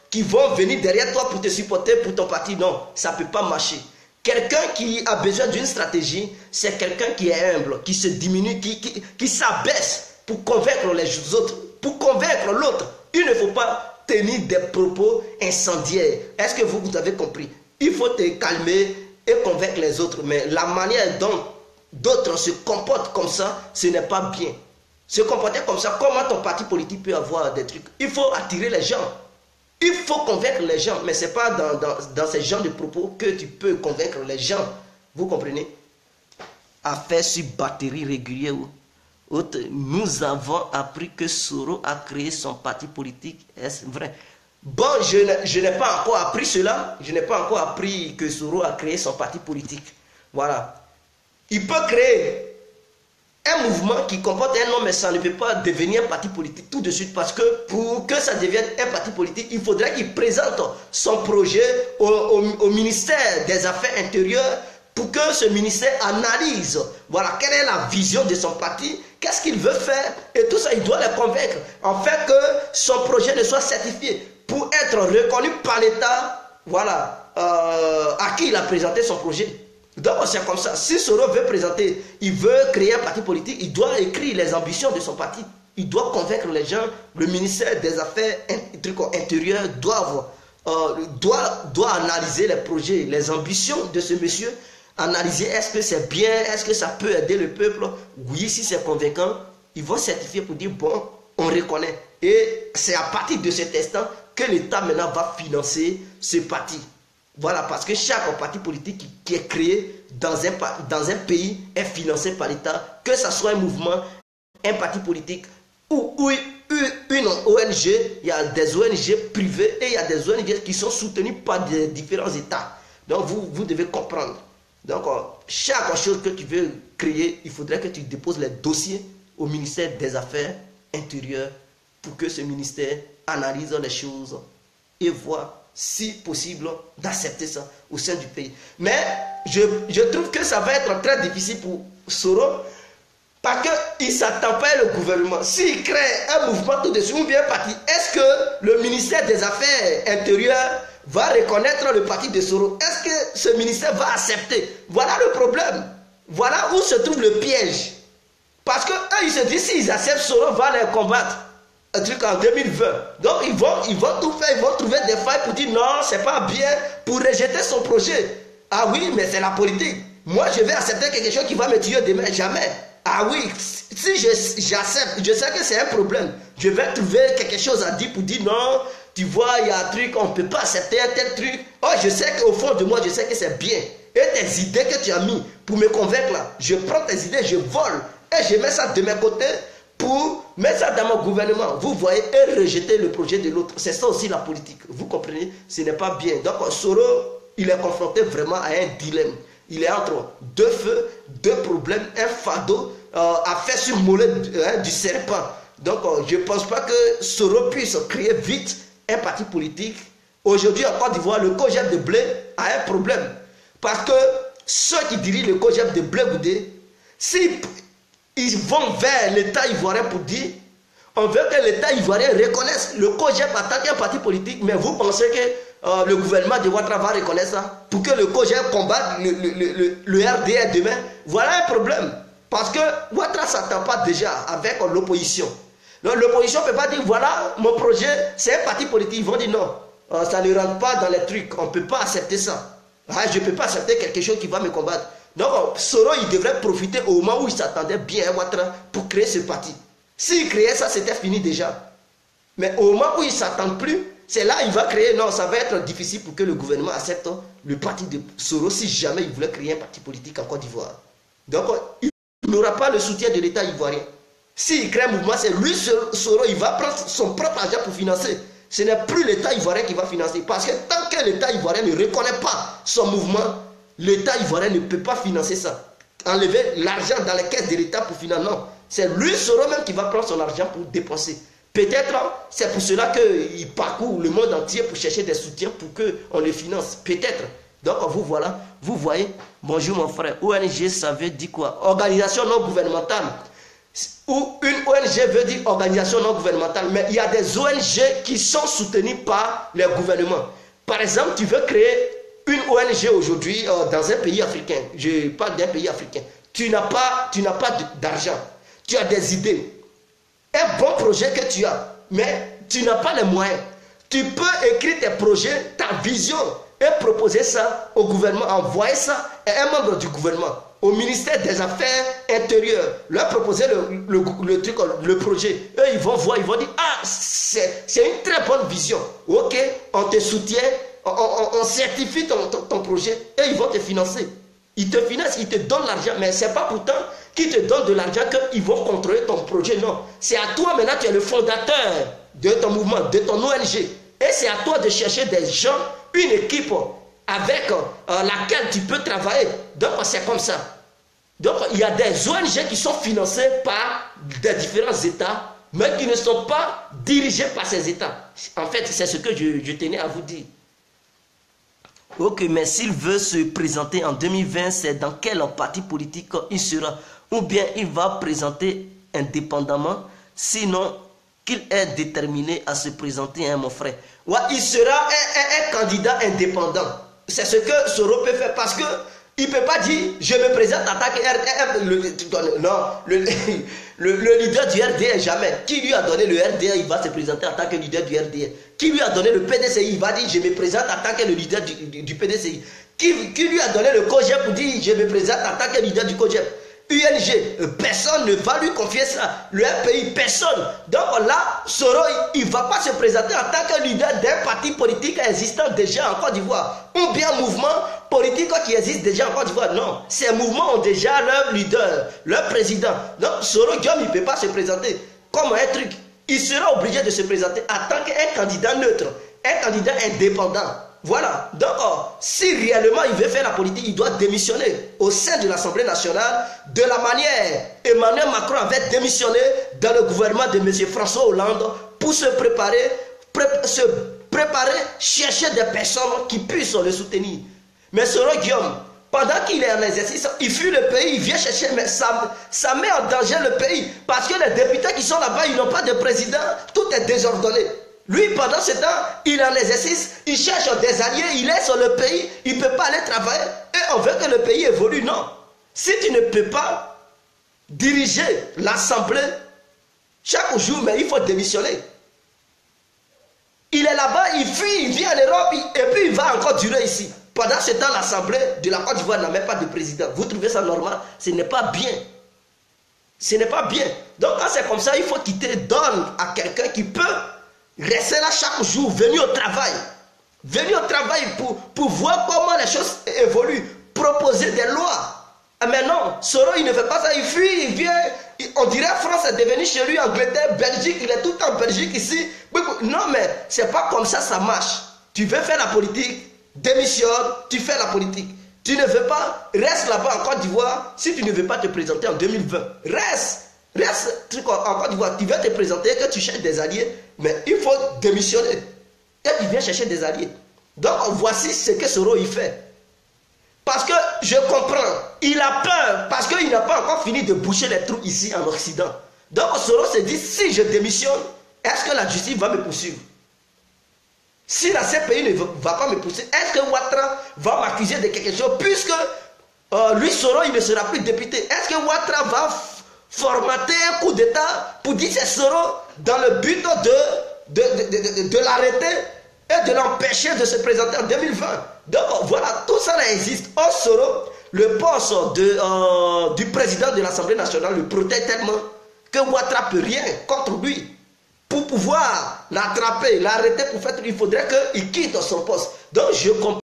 Speaker 1: qui vont venir derrière toi pour te supporter pour ton parti. Non, ça ne peut pas marcher. Quelqu'un qui a besoin d'une stratégie, c'est quelqu'un qui est humble, qui se diminue, qui s'abaisse pour convaincre les autres, pour convaincre l'autre. Il ne faut pas tenir des propos incendiaires. Est-ce que vous avez compris? Il faut te calmer et convaincre les autres. Mais la manière dont d'autres se comportent comme ça, ce n'est pas bien. Se comporter comme ça, comment ton parti politique peut avoir des trucs? Il faut attirer les gens. Il faut convaincre les gens. Mais ce n'est pas dans ces genres de propos que tu peux convaincre les gens. Vous comprenez? Affaire sur batterie régulière. Nous avons appris que Soro a créé son parti politique. Est-ce vrai? Bon, je n'ai pas encore appris cela. Je n'ai pas encore appris que Soro a créé son parti politique. Voilà. Il peut créer un mouvement qui comporte un nom, mais ça ne peut pas devenir un parti politique tout de suite. Parce que pour que ça devienne un parti politique, il faudrait qu'il présente son projet au ministère des Affaires intérieures pour que ce ministère analyse, voilà, quelle est la vision de son parti, qu'est-ce qu'il veut faire, et tout ça, il doit les convaincre, en fait que son projet ne soit certifié pour être reconnu par l'État, voilà, à qui il a présenté son projet. Donc c'est comme ça. Si Soro veut présenter, il veut créer un parti politique, il doit écrire les ambitions de son parti. Il doit convaincre les gens. Le ministère des Affaires intérieures doit analyser les projets, les ambitions de ce monsieur. Analyser, est-ce que c'est bien, est-ce que ça peut aider le peuple? Oui, si c'est convaincant, ils vont certifier pour dire, bon, on reconnaît. Et c'est à partir de cet instant que l'État maintenant va financer ce parti. Voilà, parce que chaque parti politique qui est créé dans un pays est financé par l'État, que ce soit un mouvement, un parti politique ou une ONG. Il y a des ONG privées et il y a des ONG qui sont soutenues par des différents États. Donc vous devez comprendre. Donc chaque chose que tu veux créer, il faudrait que tu déposes les dossiers au ministère des Affaires intérieures pour que ce ministère analyse les choses et voit si possible d'accepter ça au sein du pays. Mais je trouve que ça va être très difficile pour Soro parce qu'il ne s'attend pas au gouvernement. S'il crée un mouvement tout de suite ou bien un parti, est-ce que le ministère des Affaires intérieures va reconnaître le parti de Soro? Est-ce que ce ministère va accepter? Voilà le problème. Voilà où se trouve le piège. Parce qu'eux, ils se disent, s'ils acceptent, Soro va les combattre. Un truc en 2020. Donc, ils vont tout faire, ils vont trouver des failles pour dire non, c'est pas bien, pour rejeter son projet. Ah oui, mais c'est la politique. Moi, je vais accepter quelque chose qui va me tuer demain. Jamais. Ah oui, si j'accepte, je sais que c'est un problème. Je vais trouver quelque chose à dire pour dire non, tu vois, il y a un truc, on ne peut pas accepter un tel truc. Oh, je sais qu'au fond de moi, je sais que c'est bien. Et tes idées que tu as mis pour me convaincre là, je prends tes idées, je vole et je mets ça de mes côtés pour mettre ça dans mon gouvernement. Vous voyez, et rejeter le projet de l'autre. C'est ça aussi la politique. Vous comprenez? Ce n'est pas bien. Donc Soro, il est confronté vraiment à un dilemme. Il est entre deux feux, deux problèmes, un fardeau à faire surmoler du serpent. Donc je ne pense pas que Soro puisse créer vite un parti politique. Aujourd'hui en Côte d'Ivoire, le COJEP de Blé a un problème. Parce que ceux qui dirigent le COJEP de Blé Goudé, s'ils vont vers l'État ivoirien pour dire on veut que l'État ivoirien reconnaisse le COJEP en tant qu'un parti politique, mais vous pensez que le gouvernement de Ouattara va reconnaître ça pour que le COJEP combatte le RDR demain? Voilà un problème. Parce que Ouattara ne s'attend pas déjà avec l'opposition. Donc l'opposition ne peut pas dire voilà mon projet, c'est un parti politique. Ils vont dire non, ça ne rentre pas dans les trucs, on ne peut pas accepter ça. Ah, je ne peux pas accepter quelque chose qui va me combattre. Donc Soro, il devrait profiter au moment où il s'attendait bien à Ouattara pour créer ce parti. S'il créait ça, c'était fini déjà. Mais au moment où il ne s'attend plus, c'est là qu'il va créer. Non, ça va être difficile pour que le gouvernement accepte le parti de Soro si jamais il voulait créer un parti politique en Côte d'Ivoire. Donc il n'aura pas le soutien de l'État ivoirien. S'il crée un mouvement, c'est lui, Soro, il va prendre son propre argent pour financer. Ce n'est plus l'État ivoirien qui va financer. Parce que tant que l'État ivoirien ne reconnaît pas son mouvement, l'État ivoirien ne peut pas financer ça. Enlever l'argent dans les caisses de l'État pour financer. Non, c'est lui, Soro même, qui va prendre son argent pour dépenser. Peut-être c'est pour cela qu'il parcourt le monde entier pour chercher des soutiens pour qu'on le finance. Peut-être. Donc vous voilà, vous voyez, bonjour mon frère, ONG ça veut dire quoi? Organisation non gouvernementale. Ou une ONG veut dire organisation non gouvernementale, mais il y a des ONG qui sont soutenues par les gouvernements. Par exemple, tu veux créer une ONG aujourd'hui dans un pays africain, je parle d'un pays africain, tu n'as pas d'argent, tu as des idées, un bon projet que tu as, mais tu n'as pas les moyens. Tu peux écrire tes projets, ta vision, et proposer ça au gouvernement, envoyer ça à un membre du gouvernement, au ministère des Affaires intérieures, leur proposer le projet. Eux, ils vont voir, ils vont dire, ah, c'est une très bonne vision. Ok, on te soutient, on certifie ton projet, et ils vont te financer. Ils te financent, ils te donnent l'argent, mais ce n'est pas pourtant qu'ils te donnent de l'argent qu'ils vont contrôler ton projet, non. C'est à toi maintenant, tu es le fondateur de ton mouvement, de ton ONG. Et c'est à toi de chercher des gens, une équipe avec laquelle tu peux travailler. Donc c'est comme ça. Donc il y a des ONG qui sont financées par des différents États, mais qui ne sont pas dirigés par ces États. En fait, c'est ce que je tenais à vous dire. Ok, mais s'il veut se présenter en 2020, c'est dans quel parti politique il sera? Ou bien il va présenter indépendamment, sinon qu'il est déterminé à se présenter, hein, mon frère. Ouais, il sera un candidat indépendant. C'est ce que Soro peut faire parce que il ne peut pas dire je me présente en tant que non, le leader du RDR, jamais. Qui lui a donné le RDR, il va se présenter en tant que leader du RDR. Qui lui a donné le PDCI, il va dire je me présente en tant que le leader du PDCI. Qui lui a donné le COJEP pour dire je me présente en tant que leader du COJEP. UNG, personne ne va lui confier ça. Le RPI, personne. Donc là, Soro, il ne va pas se présenter en tant que leader d'un parti politique existant déjà en Côte d'Ivoire. Ou bien un mouvement politique qui existe déjà en Côte d'Ivoire. Non, ces mouvements ont déjà leur leader, leur président. Donc Soro Guillaume, il ne peut pas se présenter comme un truc. Il sera obligé de se présenter en tant qu'un candidat neutre, un candidat indépendant. Voilà. Donc, si réellement il veut faire la politique, il doit démissionner au sein de l'Assemblée nationale de la manière Emmanuel Macron avait démissionné dans le gouvernement de M. François Hollande pour se préparer, chercher des personnes qui puissent le soutenir. Mais Soro Guillaume, pendant qu'il est en exercice, il fuit le pays, il vient chercher, mais ça met en danger le pays. Parce que les députés qui sont là-bas, ils n'ont pas de président, tout est désordonné. Lui, pendant ce temps, il est en exercice, il cherche des alliés, il est sur le pays, il ne peut pas aller travailler. Et on veut que le pays évolue, non. Si tu ne peux pas diriger l'Assemblée chaque jour, mais il faut démissionner. Il est là-bas, il fuit, il vient en Europe, et puis il va encore durer ici. Pendant ce temps, l'Assemblée de la Côte d'Ivoire n'a même pas de président. Vous trouvez ça normal? Ce n'est pas bien. Ce n'est pas bien. Donc quand c'est comme ça, il faut quitter, donne à quelqu'un qui peut rester là chaque jour, venir au travail. Venir au travail pour voir comment les choses évoluent. Proposer des lois. Mais non, Soro, il ne fait pas ça. Il fuit, il vient. On dirait France est devenu chez lui, Angleterre, Belgique. Il est tout en Belgique ici. Non, mais c'est pas comme ça, ça marche. Tu veux faire la politique, démissionne, tu fais la politique. Tu ne veux pas, reste là-bas en Côte d'Ivoire. Si tu ne veux pas te présenter en 2020, reste en Côte d'Ivoire. Tu veux te présenter, que tu cherches des alliés, mais il faut démissionner. Et tu viens chercher des alliés. Donc voici ce que Soro il fait. Parce que je comprends, il a peur, parce qu'il n'a pas encore fini de boucher les trous ici en Occident. Donc Soro se dit, si je démissionne, est-ce que la justice va me poursuivre? Si la CPI ne va pas me poursuivre, est-ce que Ouattara va m'accuser de quelque chose? Puisque lui, Soro, il ne sera plus député. Est-ce que Ouattara va formater un coup d'État pour dire c'est Soro dans le but de l'arrêter et de l'empêcher de se présenter en 2020? Donc voilà, tout ça existe. Or Soro, le poste du président de l'Assemblée nationale le protège tellement que Ouattara ne peut rien contre lui. Pour pouvoir l'attraper, l'arrêter pour faire, il faudrait qu'il quitte son poste. Donc je comprends.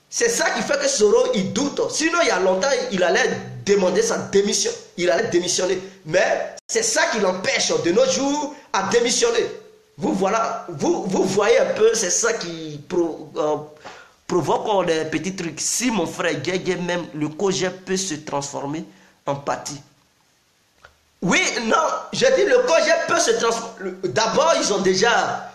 Speaker 1: C'est ça qui fait que Soro, il doute. Sinon, il y a longtemps, il allait demander sa démission. Il allait démissionner. Mais c'est ça qui l'empêche de nos jours à démissionner. Vous voyez un peu, c'est ça qui provoque des petits trucs. Si mon frère Guégué, même le COJEP peut se transformer en parti. Oui, non, je dis le COJEP peut se transformer. D'abord, ils ont déjà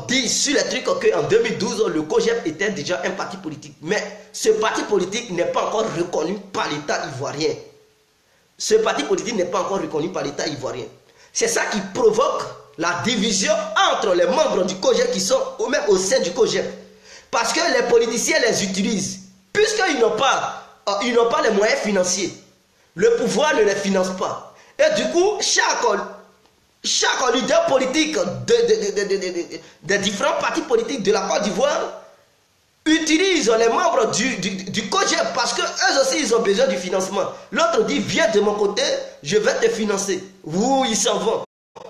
Speaker 1: dit sur les trucs qu'en 2012, le COJEP était déjà un parti politique. Mais ce parti politique n'est pas encore reconnu par l'État ivoirien. Ce parti politique n'est pas encore reconnu par l'État ivoirien. C'est ça qui provoque la division entre les membres du COJEP qui sont même au sein du COJEP. Parce que les politiciens les utilisent. Puisqu'ils n'ont pas les moyens financiers. Le pouvoir ne les finance pas. Et du coup, chaque leader politique des différents partis politiques de la Côte d'Ivoire utilise les membres du COJEP parce qu'eux aussi, ils ont besoin du financement. L'autre dit, viens de mon côté, je vais te financer. Oui, ils s'en vont.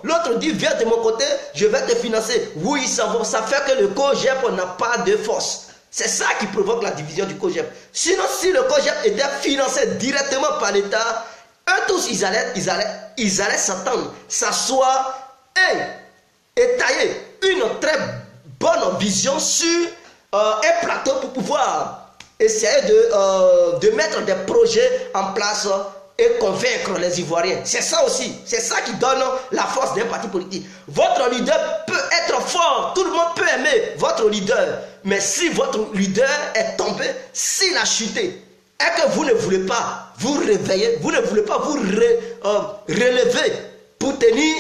Speaker 1: L'autre dit, viens de mon côté, je vais te financer. Oui, ils s'en vont. Ça fait que le COJEP n'a pas de force. C'est ça qui provoque la division du COJEP. Sinon, si le COJEP était financé directement par l'État, eux tous, ils allaient s'attendre, s'asseoir et tailler une très bonne vision sur un plateau pour pouvoir essayer de mettre des projets en place et convaincre les Ivoiriens. C'est ça aussi, c'est ça qui donne la force d'un parti politique. Votre leader peut être fort, tout le monde peut aimer votre leader, mais si votre leader est tombé, s'il a chuté, et que vous ne voulez pas vous réveiller, vous ne voulez pas vous relever pour tenir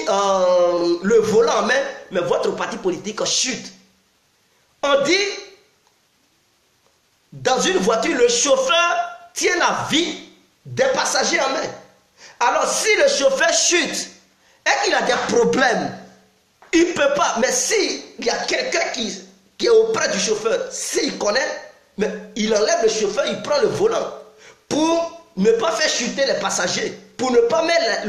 Speaker 1: le volant en main, mais votre parti politique chute. On dit, dans une voiture, le chauffeur tient la vie des passagers en main. Alors si le chauffeur chute et qu'il a des problèmes, il ne peut pas, mais s'il y a quelqu'un qui est auprès du chauffeur, s'il connaît, mais il enlève le chauffeur, il prend le volant pour ne pas faire chuter les passagers, pour ne pas mettre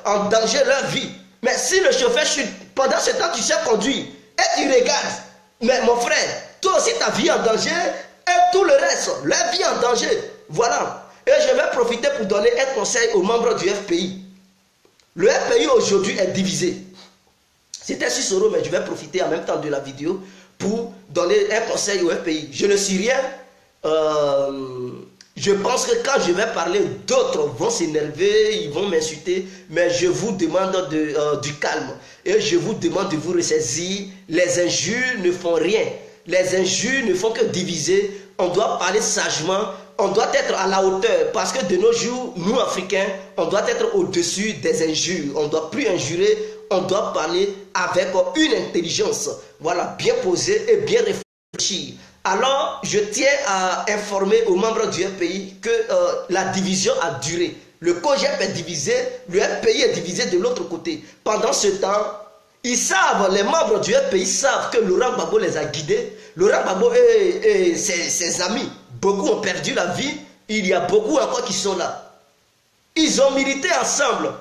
Speaker 1: en danger leur vie. Mais si le chauffeur chute, pendant ce temps tu sais conduire, et tu regardes, mais mon frère, toi aussi ta vie en danger, et tout le reste, leur vie en danger. Voilà. Et je vais profiter pour donner un conseil aux membres du FPI. Le FPI aujourd'hui est divisé. C'était sur Soro, mais je vais profiter en même temps de la vidéo pour donner un conseil au FPI. Je ne suis rien. Je pense que quand je vais parler, d'autres vont s'énerver, ils vont m'insulter, mais je vous demande du calme. Et je vous demande de vous ressaisir. Les injures ne font rien. Les injures ne font que diviser. On doit parler sagement. On doit être à la hauteur. Parce que de nos jours, nous Africains, on doit être au-dessus des injures. On ne doit plus injurer. On doit parler avec une intelligence. Voilà, bien posée et bien réfléchie. Alors, je tiens à informer aux membres du FPI que la division a duré. Le COJEP est divisé, le FPI est divisé de l'autre côté. Pendant ce temps, ils savent, les membres du FPI savent que Laurent Gbagbo les a guidés. Laurent Gbagbo et ses amis, beaucoup ont perdu la vie. Il y a beaucoup encore qui sont là. Ils ont milité ensemble.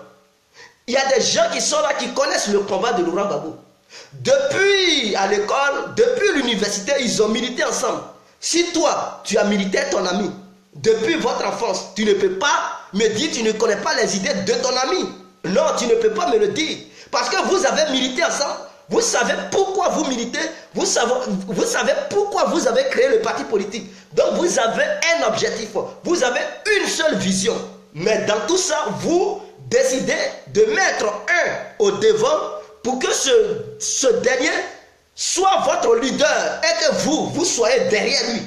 Speaker 1: Il y a des gens qui sont là, qui connaissent le combat de Laurent Gbagbo. Depuis à l'école, depuis l'université, ils ont milité ensemble. Si toi, tu as milité ton ami, depuis votre enfance, tu ne peux pas me dire, tu ne connais pas les idées de ton ami. Non, tu ne peux pas me le dire. Parce que vous avez milité ensemble, vous savez pourquoi vous militez, vous savez pourquoi vous avez créé le parti politique. Donc vous avez un objectif, vous avez une seule vision. Mais dans tout ça, vous décidez de mettre un au devant pour que ce dernier soit votre leader et que vous soyez derrière lui.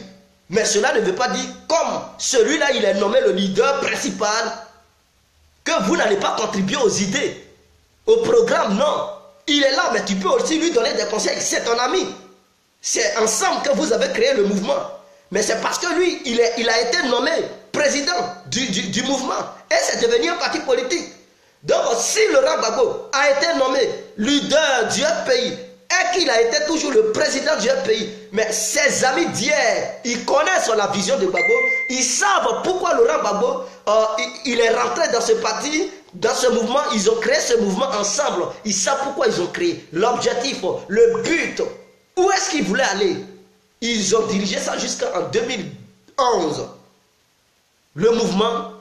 Speaker 1: Mais cela ne veut pas dire, comme celui-là, il est nommé le leader principal, que vous n'allez pas contribuer aux idées, au programme, non. Il est là, mais tu peux aussi lui donner des conseils. C'est ton ami. C'est ensemble que vous avez créé le mouvement. Mais c'est parce que lui, il a été nommé président du mouvement. Et c'est devenu un parti politique. Donc, si Laurent Gbagbo a été nommé leader du FPI et qu'il a été toujours le président du FPI, mais ses amis d'hier, ils connaissent la vision de Gbagbo, ils savent pourquoi Laurent Gbagbo il est rentré dans ce parti, dans ce mouvement, ils ont créé ce mouvement ensemble, ils savent pourquoi ils ont créé, l'objectif, le but, où est-ce qu'ils voulaient aller. Ils ont dirigé ça jusqu'en 2011. Le mouvement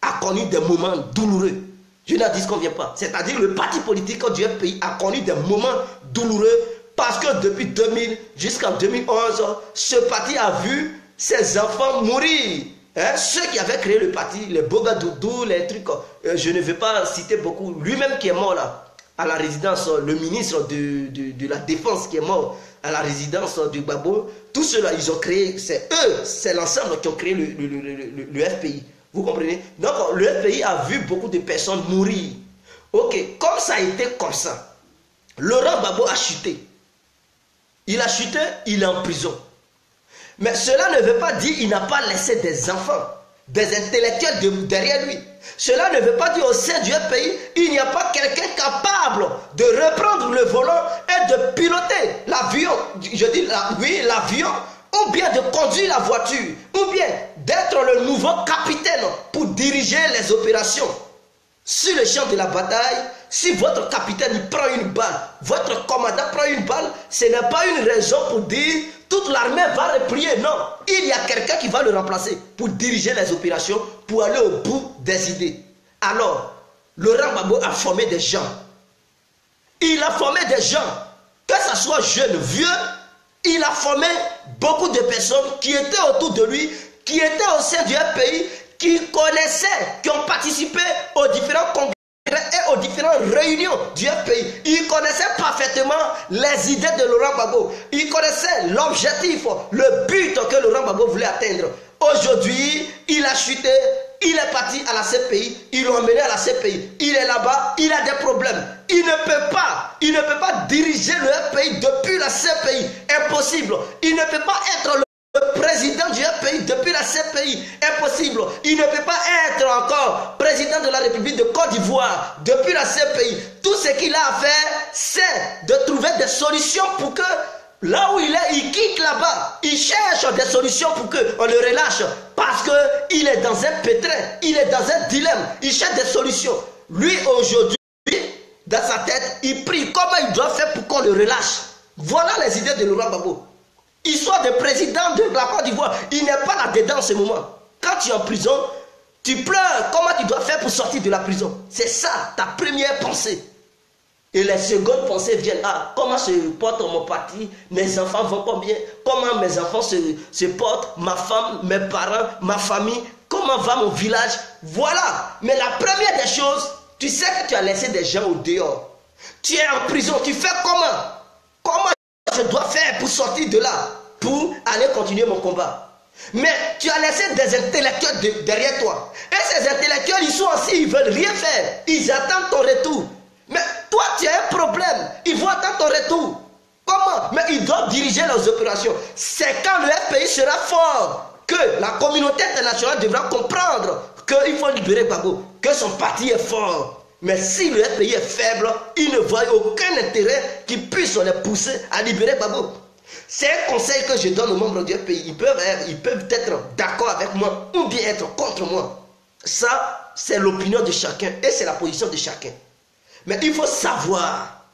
Speaker 1: a connu des moments douloureux. Je n'en disconviens pas. C'est-à-dire le parti politique du FPI a connu des moments douloureux parce que depuis 2000 jusqu'en 2011, ce parti a vu ses enfants mourir. Hein? Ceux qui avaient créé le parti, les Bogadoudou, les trucs, je ne vais pas citer beaucoup. Lui-même qui est mort là, à la résidence, le ministre de la Défense qui est mort à la résidence du Gbagbo, tout cela, ils ont créé, c'est eux, c'est l'ensemble qui ont créé le FPI. Vous comprenez? Donc, le FPI a vu beaucoup de personnes mourir. Ok, comme ça a été comme ça, Laurent Gbagbo a chuté. Il a chuté, il est en prison. Mais cela ne veut pas dire qu'il n'a pas laissé des enfants, des intellectuels derrière lui. Cela ne veut pas dire au sein du FPI, il n'y a pas quelqu'un capable de reprendre le volant et de piloter l'avion. Je dis, oui, l'avion. Ou bien de conduire la voiture, ou bien d'être le nouveau capitaine pour diriger les opérations. Sur le champ de la bataille, si votre capitaine prend une balle, votre commandant prend une balle, ce n'est pas une raison pour dire toute l'armée va replier. Non, il y a quelqu'un qui va le remplacer pour diriger les opérations, pour aller au bout des idées. Alors, Laurent Gbagbo a formé des gens. Il a formé des gens, que ce soit jeunes, vieux. Il a formé beaucoup de personnes qui étaient autour de lui, qui étaient au sein du FPI, qui connaissaient, qui ont participé aux différents congrès et aux différentes réunions du FPI. Ils connaissaient parfaitement les idées de Laurent Gbagbo. Ils connaissaient l'objectif, le but que Laurent Gbagbo voulait atteindre. Aujourd'hui, il a chuté, il est parti à la CPI, ils l'ont emmené à la CPI. Il est là-bas, il a des problèmes. Il ne peut pas diriger le FPI depuis la CPI. Impossible. Il ne peut pas être le président du FPI depuis la CPI. Impossible. Il ne peut pas être encore président de la République de Côte d'Ivoire depuis la CPI. Tout ce qu'il a à faire, c'est de trouver des solutions pour que là où il est, il quitte là-bas. Il cherche des solutions pour qu'on le relâche. Parce qu'il est dans un pétrin, il est dans un dilemme. Il cherche des solutions. Lui, aujourd'hui, dans sa tête, il prie comment il doit faire pour qu'on le relâche. Voilà les idées de Laurent Gbagbo. Histoire de président de la Côte d'Ivoire, il n'est pas là-dedans en ce moment. Quand tu es en prison, tu pleures. Comment tu dois faire pour sortir de la prison? C'est ça, ta première pensée. Et les secondes pensées viennent. Ah, comment se porte mon parti? Mes enfants vont combien? Comment mes enfants se portent? Ma femme, mes parents, ma famille? Comment va mon village? Voilà. Mais la première des choses, tu sais que tu as laissé des gens au dehors. Tu es en prison. Tu fais comment? Comment je dois faire pour sortir de là? Pour aller continuer mon combat? Mais tu as laissé des intellectuels derrière toi. Et ces intellectuels, ils sont assis, ils ne veulent rien faire. Ils attendent ton retour. Mais toi, tu as un problème. Ils vont attendre ton retour. Comment? Mais ils doivent diriger leurs opérations. C'est quand le FPI sera fort que la communauté internationale devra comprendre qu'il faut libérer Gbagbo, que son parti est fort. Mais si le FPI est faible, ils ne voient aucun intérêt qui puisse les pousser à libérer Gbagbo. C'est un conseil que je donne aux membres du FPI. Ils peuvent être d'accord avec moi ou bien être contre moi. Ça, c'est l'opinion de chacun et c'est la position de chacun. Mais il faut savoir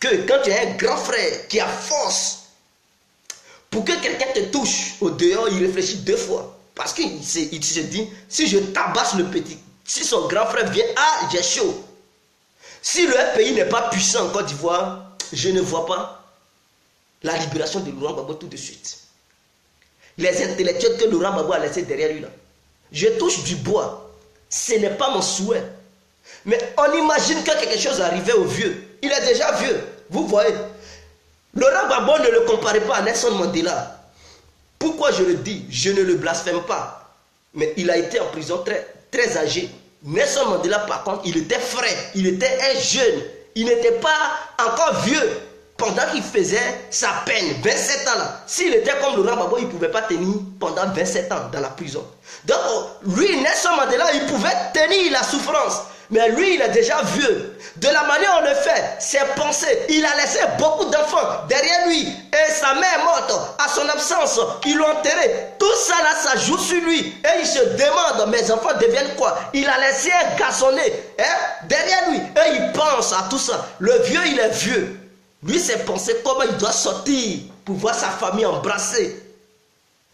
Speaker 1: que quand tu as un grand frère qui a force, pour que quelqu'un te touche au dehors, il réfléchit 2 fois. Parce qu'il se dit, si je tabasse le petit, si son grand frère vient, ah, j'ai chaud. Si le FPI n'est pas puissant en Côte d'Ivoire, je ne vois pas la libération de Laurent Gbagbo tout de suite. Les intellectuels que Laurent Gbagbo a laissés derrière lui là, je touche du bois. Ce n'est pas mon souhait. Mais on imagine que quelque chose arrivait au vieux. Il est déjà vieux. Vous voyez. Laurent Gbagbo ne le comparez pas à Nelson Mandela. Pourquoi je le dis? Je ne le blasphème pas. Mais il a été en prison très âgé. Nelson Mandela, par contre, il était frais. Il était un jeune. Il n'était pas encore vieux pendant qu'il faisait sa peine. 27 ans là. S'il était comme Laurent Gbagbo, il ne pouvait pas tenir pendant 27 ans dans la prison. Donc, lui, Nelson Mandela, il pouvait tenir la souffrance. Mais lui, il est déjà vieux. De la manière dont on le fait, ses pensées, il a laissé beaucoup d'enfants derrière lui. Et sa mère est morte. À son absence, ils l'ont enterré. Tout ça là, ça joue sur lui. Et il se demande, mes enfants deviennent quoi? Il a laissé un garçonnet derrière lui. Et il pense à tout ça. Le vieux, il est vieux. Lui, ses pensées, comment il doit sortir pour voir sa famille embrasser.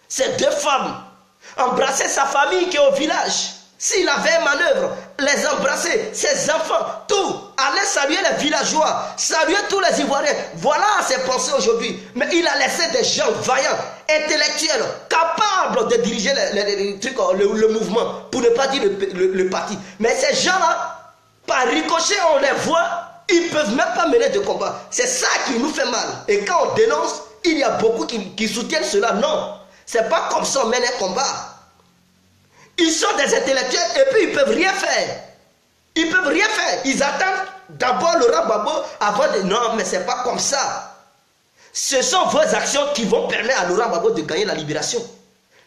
Speaker 1: Ces 2 femmes, embrasser sa famille qui est au village. S'il avait une manœuvre, les embrasser, ses enfants, tout, aller saluer les villageois, saluer tous les Ivoiriens. Voilà ses pensées aujourd'hui. Mais il a laissé des gens vaillants, intellectuels, capables de diriger le mouvement, pour ne pas dire le parti. Mais ces gens-là, par ricochet, on les voit, ils ne peuvent même pas mener de combat. C'est ça qui nous fait mal. Et quand on dénonce, il y a beaucoup qui soutiennent cela. Non, c'est pas comme ça on mène un combat. Ils sont des intellectuels et puis ils ne peuvent rien faire. Ils ne peuvent rien faire. Ils attendent d'abord Laurent Gbagbo avant de... Non, mais ce n'est pas comme ça. Ce sont vos actions qui vont permettre à Laurent Gbagbo de gagner la libération.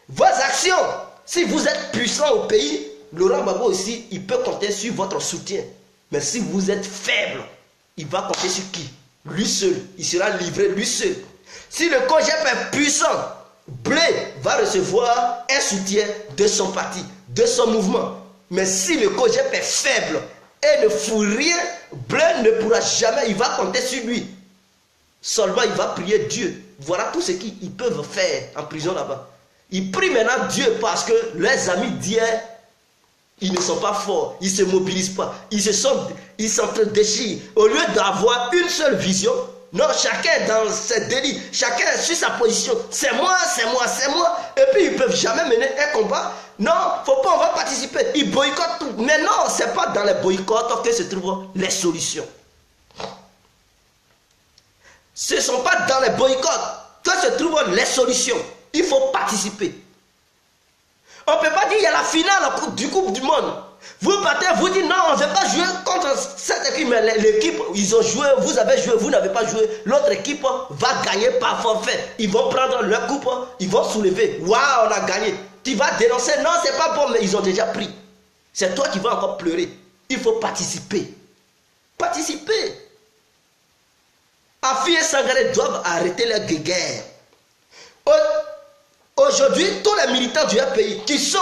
Speaker 1: Vos actions, si vous êtes puissant au pays, Laurent Gbagbo aussi, il peut compter sur votre soutien. Mais si vous êtes faible, il va compter sur qui? Lui seul. Il sera livré lui seul. Si le COJEP est puissant, Blé va recevoir un soutien de son parti, de son mouvement. Mais si le COJEP est faible et ne fout rien, Blé ne pourra jamais, il va compter sur lui. Seulement il va prier Dieu. Voilà tout ce qu'ils peuvent faire en prison là-bas. Ils prient maintenant Dieu parce que leurs amis d'hier, ils ne sont pas forts, ils ne se mobilisent pas, ils s'entre-déchirent. Au lieu d'avoir une seule vision, non, chacun dans ses délits, chacun sur sa position. C'est moi, c'est moi, c'est moi. Et puis ils ne peuvent jamais mener un combat. Non, faut pas, on va participer. Ils boycottent tout. Mais non, ce n'est pas dans les boycotts que se trouvent les solutions. Ce ne sont pas dans les boycotts que se trouvent les solutions. Il faut participer. On ne peut pas dire qu'il y a la finale du Coupe du Monde. Vous partez, vous dites non, on ne veut pas jouer contre cette équipe, mais l'équipe, ils ont joué, vous avez joué, vous n'avez pas joué. L'autre équipe va gagner par forfait. Ils vont prendre leur coupe, ils vont soulever. Waouh, on a gagné. Tu vas dénoncer, non, c'est pas bon, mais ils ont déjà pris. C'est toi qui vas encore pleurer. Il faut participer. Participer. Afi et Sangaré doivent arrêter leur guerre. Aujourd'hui, tous les militants du pays qui sont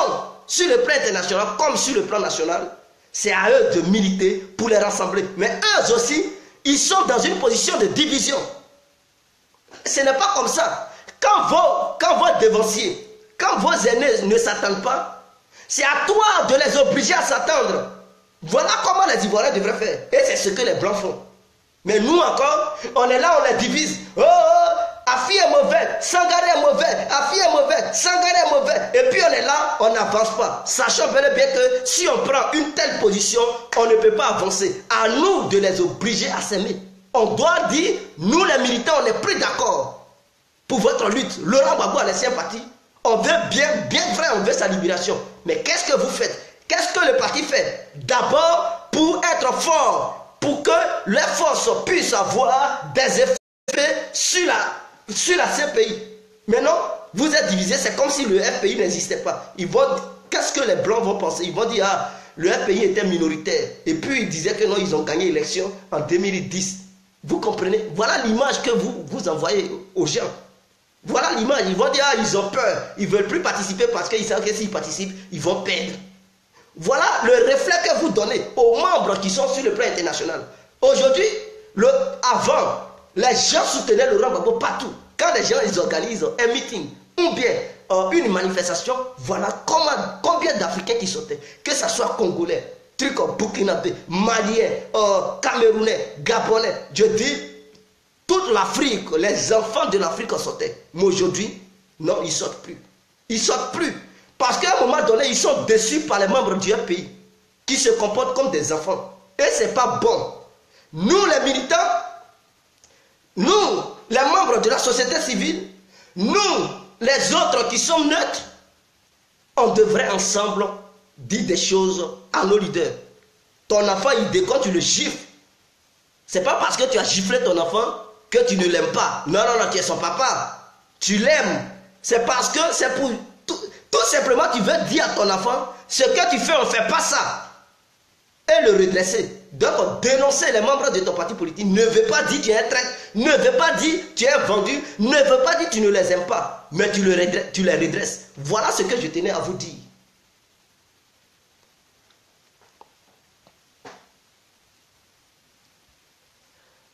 Speaker 1: sur le plan international comme sur le plan national, c'est à eux de militer pour les rassembler. Mais eux aussi, ils sont dans une position de division. Ce n'est pas comme ça. Quand vos devanciers, quand vos aînés ne s'attendent pas, c'est à toi de les obliger à s'attendre. Voilà comment les Ivoiriens devraient faire. Et c'est ce que les Blancs font. Mais nous encore, on est là, on les divise. Oh, Afi est mauvais, Sangaré est mauvais, Afi est mauvais, Sangaré est mauvais. Et puis on est là, on n'avance pas. Sachant bel et bien que si on prend une telle position, on ne peut pas avancer. À nous de les obliger à s'aimer. On doit dire, nous les militants, on n'est plus d'accord pour votre lutte. Laurent Gbagbo a laissé un parti. On veut bien vrai, on veut sa libération. Mais qu'est-ce que vous faites? Qu'est-ce que le parti fait? D'abord, pour être fort, pour que les forces puissent avoir des effets sur la CPI. Maintenant, vous êtes divisés, c'est comme si le FPI n'existait pas. Qu'est-ce que les Blancs vont penser? Ils vont dire, ah, le FPI était minoritaire. Et puis ils disaient que non, ils ont gagné l'élection en 2010. Vous comprenez? Voilà l'image que vous envoyez aux gens. Voilà l'image. Ils vont dire, ah, ils ont peur. Ils ne veulent plus participer parce qu'ils savent que s'ils participent, ils vont perdre. Voilà le reflet que vous donnez aux membres qui sont sur le plan international. Aujourd'hui, avant, les gens soutenaient Laurent Gbagbo partout. Quand les gens ils organisent un meeting ou bien une manifestation, voilà combien d'Africains qui sautaient. Que ce soit Congolais, Burkinabé, Maliens, Camerounais, Gabonais. Je dis, toute l'Afrique, les enfants de l'Afrique sautaient. Mais aujourd'hui, non, ils ne sortent plus. Ils ne sortent plus. Parce qu'à un moment donné, ils sont déçus par les membres du pays qui se comportent comme des enfants. Et ce n'est pas bon. Nous, les militants, nous, les membres de la société civile, nous, les autres qui sont neutres, on devrait ensemble dire des choses à nos leaders. Ton enfant, il déconne, tu le gifles. Ce n'est pas parce que tu as giflé ton enfant que tu ne l'aimes pas. Non, non, non, tu es son papa. Tu l'aimes. C'est parce que c'est pour... Tout simplement, tu veux dire à ton enfant, ce que tu fais, on ne fait pas ça. Et le redresser. Donc, dénoncer les membres de ton parti politique ne veut pas dire que tu es un traître, ne veut pas dire que tu es vendu, ne veut pas dire que tu ne les aimes pas, mais tu les redresses. Voilà ce que je tenais à vous dire.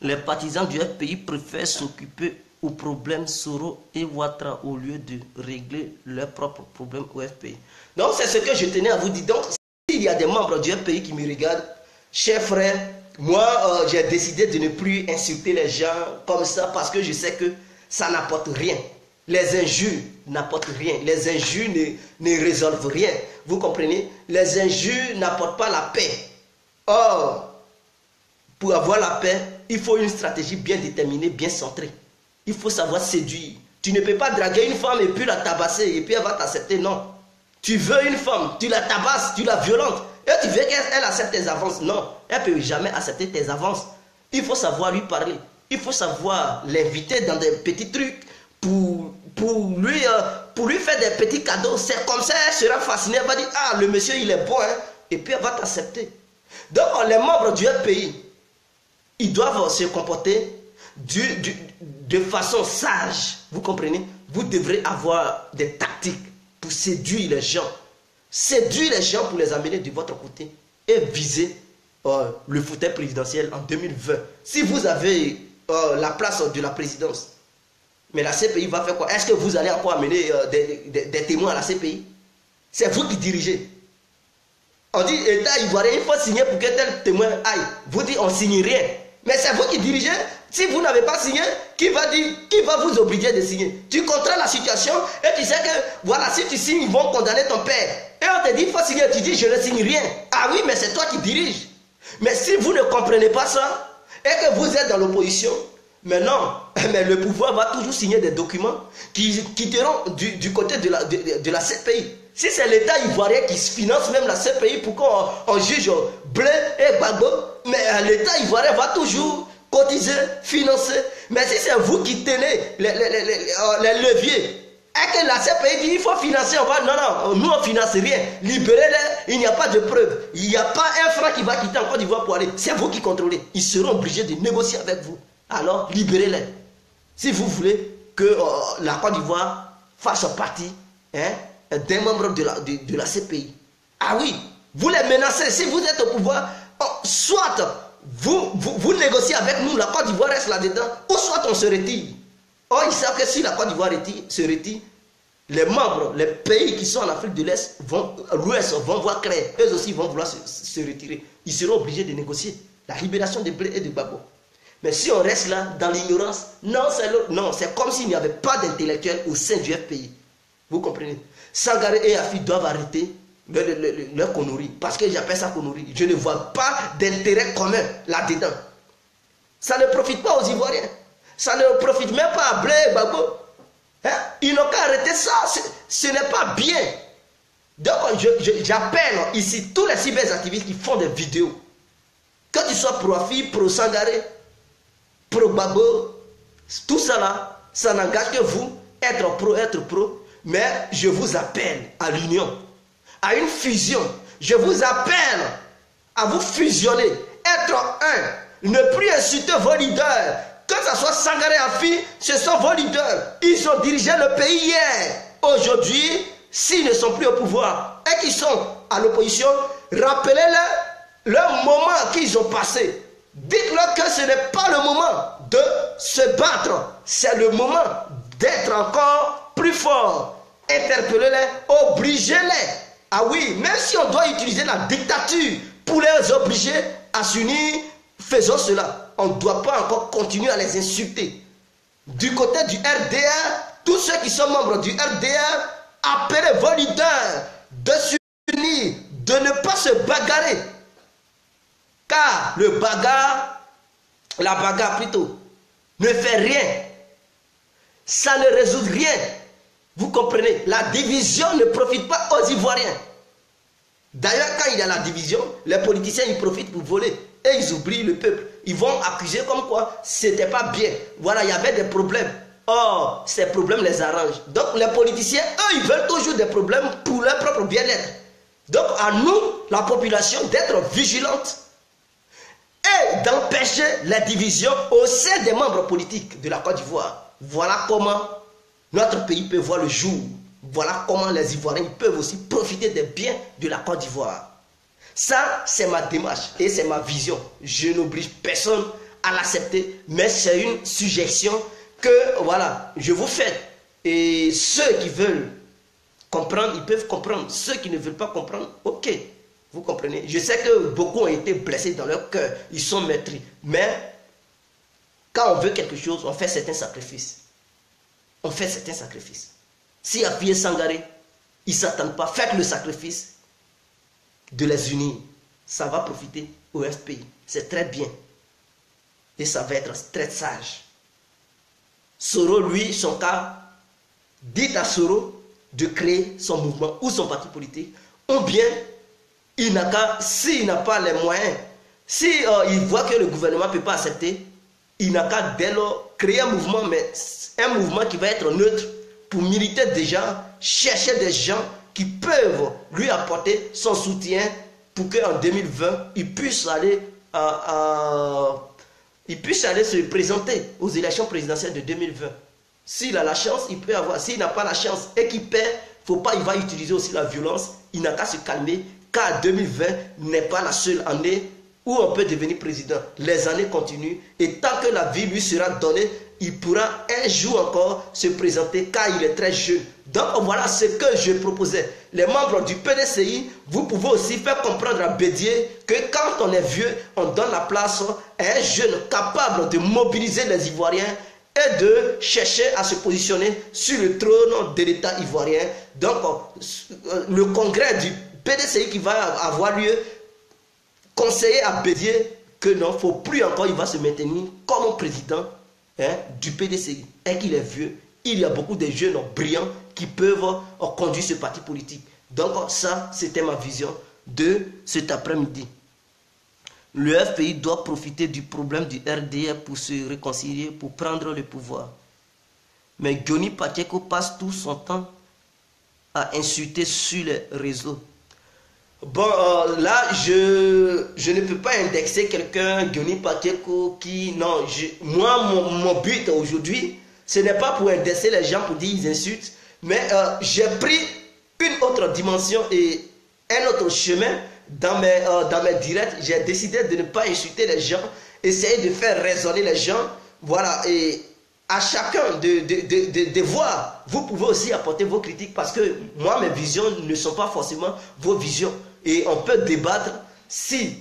Speaker 1: Les partisans du FPI préfèrent s'occuper aux problèmes Soro et Ouattara au lieu de régler leurs propres problèmes au FPI. Donc c'est ce que je tenais à vous dire. Donc s'il y a des membres du FPI qui me regardent, chers frères, moi j'ai décidé de ne plus insulter les gens comme ça parce que je sais que ça n'apporte rien. Les injures n'apportent rien. Les injures ne résolvent rien. Vous comprenez? Les injures n'apportent pas la paix. Or, pour avoir la paix, il faut une stratégie bien déterminée, bien centrée. Il faut savoir séduire. Tu ne peux pas draguer une femme et puis la tabasser et puis elle va t'accepter. Non. Tu veux une femme, tu la tabasses, tu la violentes. Et tu veux qu'elle accepte tes avances. Non. Elle ne peut jamais accepter tes avances. Il faut savoir lui parler. Il faut savoir l'inviter dans des petits trucs pour lui faire des petits cadeaux. C'est comme ça, elle sera fascinée. Elle va dire, ah, le monsieur, il est bon. Hein? Et puis elle va t'accepter. Donc, les membres du pays, ils doivent se comporter de façon sage. Vous comprenez? Vous devrez avoir des tactiques pour séduire les gens. Séduire les gens pour les amener de votre côté et viser le fauteuil présidentiel en 2020. Si vous avez la place de la présidence, mais la CPI va faire quoi? Est-ce que vous allez encore amener des témoins à la CPI? C'est vous qui dirigez. On dit, État ivoirien, il faut signer pour que tel témoin aille. Vous dites, on ne signe rien. Mais c'est vous qui dirigez. Si vous n'avez pas signé, qui va vous obliger de signer? Tu contrôles la situation et tu sais que, voilà, si tu signes, ils vont condamner ton père. Et on te dit, il faut signer, tu dis, je ne signe rien. Ah oui, mais c'est toi qui diriges. Mais si vous ne comprenez pas ça, et que vous êtes dans l'opposition, mais non, mais le pouvoir va toujours signer des documents qui quitteront du côté de la CPI. Si c'est l'État ivoirien qui finance même la CPI pour qu'on juge Blé et Gbagbo, mais l'État ivoirien va toujours cotiser, financer. Mais si c'est vous qui tenez les leviers, et que la CPI dit il faut financer, on va, non, nous on ne finance rien, libérez-les, il n'y a pas de preuve, il n'y a pas un franc qui va quitter en Côte d'Ivoire pour aller. C'est vous qui contrôlez. Ils seront obligés de négocier avec vous. alors libérez-les. Si vous voulez que la Côte d'Ivoire fasse partie des membres de la CPI. Ah oui, vous les menacez. Si vous êtes au pouvoir, soit vous négociez avec nous, la Côte d'Ivoire reste là-dedans, ou soit on se retire. Or, ils savent que si la Côte d'Ivoire se retire, les membres, les pays qui sont en Afrique de l'Ouest vont voir clair. Eux aussi vont vouloir se retirer. Ils seront obligés de négocier la libération de Blé et de Gbagbo. Mais si on reste là, dans l'ignorance, non, c'est comme s'il n'y avait pas d'intellectuels au sein du FPI. Vous comprenez? Sangaré et Afi doivent arrêter leur connerie. Parce que j'appelle ça connerie. Je ne vois pas d'intérêt commun là-dedans. Ça ne profite pas aux Ivoiriens. Ça ne profite même pas à Blé et Gbagbo. Ils n'ont qu'à arrêter ça. Ce n'est pas bien. Donc, j'appelle ici tous les cyberactivistes qui font des vidéos. Que tu sois pro-Afi, pro-Sangaré, pro-Gbagbo, tout ça là, ça n'engage que vous, être pro. Mais je vous appelle à l'union, à une fusion. Je vous appelle à vous fusionner, être un. Ne plus insulter vos leaders. Que ce soit Sangaré Afi, ce sont vos leaders. Ils ont dirigé le pays hier. Aujourd'hui, s'ils ne sont plus au pouvoir et qu'ils sont à l'opposition, rappelez-leur le moment qu'ils ont passé. Dites-leur que ce n'est pas le moment de se battre. C'est le moment d'être encore plus fort. Interpellez-les, obligez-les. Ah oui, même si on doit utiliser la dictature pour les obliger à s'unir, faisons cela. On ne doit pas encore continuer à les insulter. Du côté du RDR, tous ceux qui sont membres du RDR, appelez vos leaders de s'unir, de ne pas se bagarrer. Car la bagarre plutôt, ne fait rien. Ça ne résout rien. Vous comprenez? La division ne profite pas aux Ivoiriens. D'ailleurs, quand il y a la division, les politiciens ils profitent pour voler. Et ils oublient le peuple. Ils vont accuser comme quoi c'était pas bien. Voilà, il y avait des problèmes. Or, ces problèmes les arrangent. Donc, les politiciens, eux, ils veulent toujours des problèmes pour leur propre bien-être. Donc, à nous, la population, d'être vigilante et d'empêcher la division au sein des membres politiques de la Côte d'Ivoire. Voilà comment notre pays peut voir le jour. Voilà comment les Ivoiriens peuvent aussi profiter des biens de la Côte d'Ivoire. Ça, c'est ma démarche et c'est ma vision. Je n'oblige personne à l'accepter, mais c'est une suggestion que, voilà, je vous fais. Et ceux qui veulent comprendre, ils peuvent comprendre. Ceux qui ne veulent pas comprendre, ok. Vous comprenez? Je sais que beaucoup ont été blessés dans leur cœur. Ils sont meurtris. Mais, quand on veut quelque chose, on fait certains sacrifices. On fait certains sacrifices. Si Afi et Sangaré, ils ne s'attendent pas, faites le sacrifice de les unir. Ça va profiter au FPI. C'est très bien. Et ça va être très sage. Soro, lui, son cas, dites à Soro de créer son mouvement ou son parti politique. Ou bien, il n'a qu'à, s'il n'a pas les moyens, si il voit que le gouvernement ne peut pas accepter, il n'a qu'à dès lors créer un mouvement, mais un mouvement qui va être neutre pour militer déjà, chercher des gens qui peuvent lui apporter son soutien pour qu'en 2020, il puisse aller se présenter aux élections présidentielles de 2020. S'il a la chance, il peut avoir. S'il n'a pas la chance et qu'il perd, il va utiliser aussi la violence. Il n'a qu'à se calmer, car 2020 n'est pas la seule année où on peut devenir président. Les années continuent et tant que la vie lui sera donnée, il pourra un jour encore se présenter car il est très jeune. Donc voilà ce que je proposais. Les membres du PDCI, vous pouvez aussi faire comprendre à Bédier que quand on est vieux, on donne la place à un jeune capable de mobiliser les Ivoiriens et de chercher à se positionner sur le trône de l'État ivoirien. Donc le congrès du PDCI qui va avoir lieu, conseiller à Bédier que non, il ne faut plus encore, il va se maintenir comme président du PDCI et qu'il est vieux. Il y a beaucoup de jeunes brillants qui peuvent conduire ce parti politique. Donc ça, c'était ma vision de cet après-midi. Le FPI doit profiter du problème du RDR pour se réconcilier, pour prendre le pouvoir. Mais Johnny Pacheco passe tout son temps à insulter sur les réseaux. Bon, là, je ne peux pas indexer quelqu'un, Diony Pakeko, qui... Non, moi, mon but aujourd'hui, ce n'est pas pour indexer les gens, pour dire ils insultent, mais j'ai pris une autre dimension et un autre chemin dans mes directs. J'ai décidé de ne pas insulter les gens, essayer de faire raisonner les gens. Voilà, et à chacun de voir. Vous pouvez aussi apporter vos critiques parce que moi, mes visions ne sont pas forcément vos visions. Et on peut débattre. Si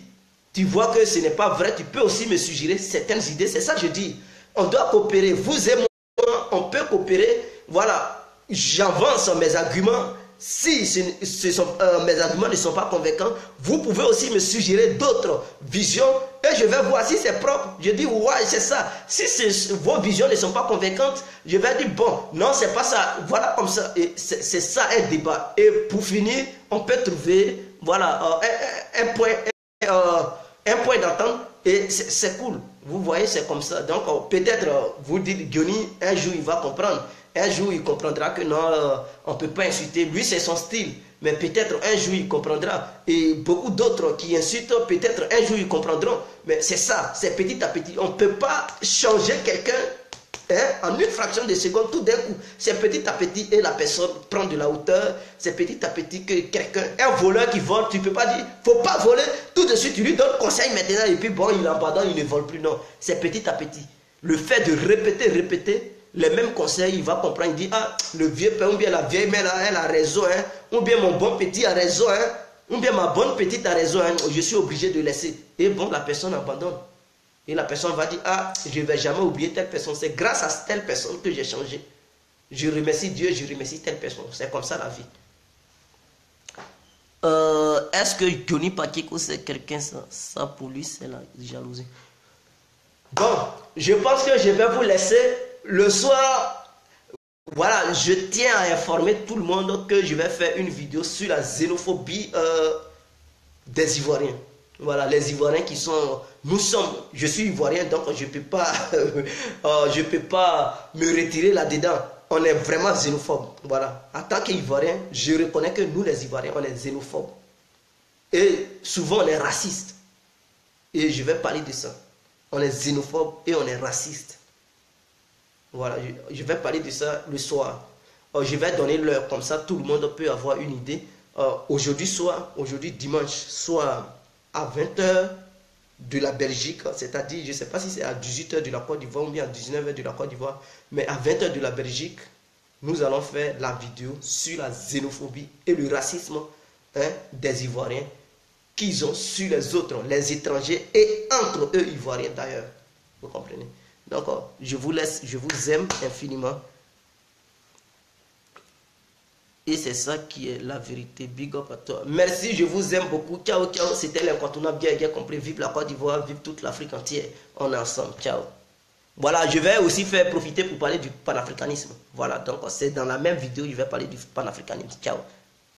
Speaker 1: tu vois que ce n'est pas vrai, tu peux aussi me suggérer certaines idées. C'est ça que je dis. On doit coopérer. Vous et moi, on peut coopérer. Voilà, j'avance mes arguments. Si mes arguments ne sont pas convaincants, vous pouvez aussi me suggérer d'autres visions et je vais voir si c'est propre. Je dis, ouais, c'est ça. Si vos visions ne sont pas convaincantes, je vais dire, bon, non, c'est pas ça. Voilà, comme ça. Et c'est ça un débat. Et pour finir, on peut trouver, voilà, un point d'entente et c'est cool. Vous voyez, c'est comme ça. Donc, peut-être, vous dites, Diony, un jour, il va comprendre. Un jour, il comprendra que non, on ne peut pas insulter. Lui, c'est son style. Mais peut-être un jour, il comprendra. Et beaucoup d'autres qui insultent, peut-être un jour, ils comprendront. Mais c'est ça, c'est petit à petit. On ne peut pas changer quelqu'un en une fraction de seconde, tout d'un coup. C'est petit à petit et la personne prend de la hauteur. C'est petit à petit que quelqu'un, un voleur qui vole, tu ne peux pas dire, il ne faut pas voler. Tout de suite, tu lui donnes conseil maintenant et puis bon, il abandonne, il ne vole plus. Non, c'est petit à petit. Le fait de répéter, les mêmes conseils, il va comprendre, il dit, ah, le vieux père, ou bien la vieille mère, elle a raison, hein, ou bien mon bon petit a raison, hein, ou bien ma bonne petite a raison, hein, je suis obligé de laisser. Et bon, la personne abandonne. Et la personne va dire, ah, je ne vais jamais oublier telle personne, c'est grâce à telle personne que j'ai changé. Je remercie Dieu, je remercie telle personne. C'est comme ça la vie. Est-ce que Diony Pakeko, c'est quelqu'un, ça pour lui, c'est la jalousie? Bon, je pense que je vais vous laisser. Le soir, voilà, je tiens à informer tout le monde que je vais faire une vidéo sur la xénophobie des Ivoiriens. Voilà, les Ivoiriens qui sont... je suis Ivoirien, donc je ne peux pas me retirer là-dedans. On est vraiment xénophobe. Voilà, en tant qu'Ivoirien, je reconnais que nous les Ivoiriens, on est xénophobes. Et souvent, on est raciste. Et je vais parler de ça. On est xénophobe et on est raciste. Voilà, je vais parler de ça le soir. Je vais donner l'heure, comme ça tout le monde peut avoir une idée. Aujourd'hui dimanche soir à 20 h de la Belgique, c'est-à-dire, je ne sais pas si c'est à 18 h de la Côte d'Ivoire ou bien à 19 h de la Côte d'Ivoire, mais à 20 h de la Belgique, nous allons faire la vidéo sur la xénophobie et le racisme des Ivoiriens qu'ils ont sur les autres, les étrangers et entre eux Ivoiriens d'ailleurs. Vous comprenez? Donc, je vous laisse, je vous aime infiniment. Et c'est ça qui est la vérité. Big up à toi. Merci, je vous aime beaucoup. Ciao, ciao. C'était l'incontournable, bien compris. Vive la Côte d'Ivoire, vive toute l'Afrique entière. On est ensemble. Ciao. Voilà, je vais aussi faire profiter pour parler du panafricanisme. Voilà, donc c'est dans la même vidéo, je vais parler du panafricanisme. Ciao.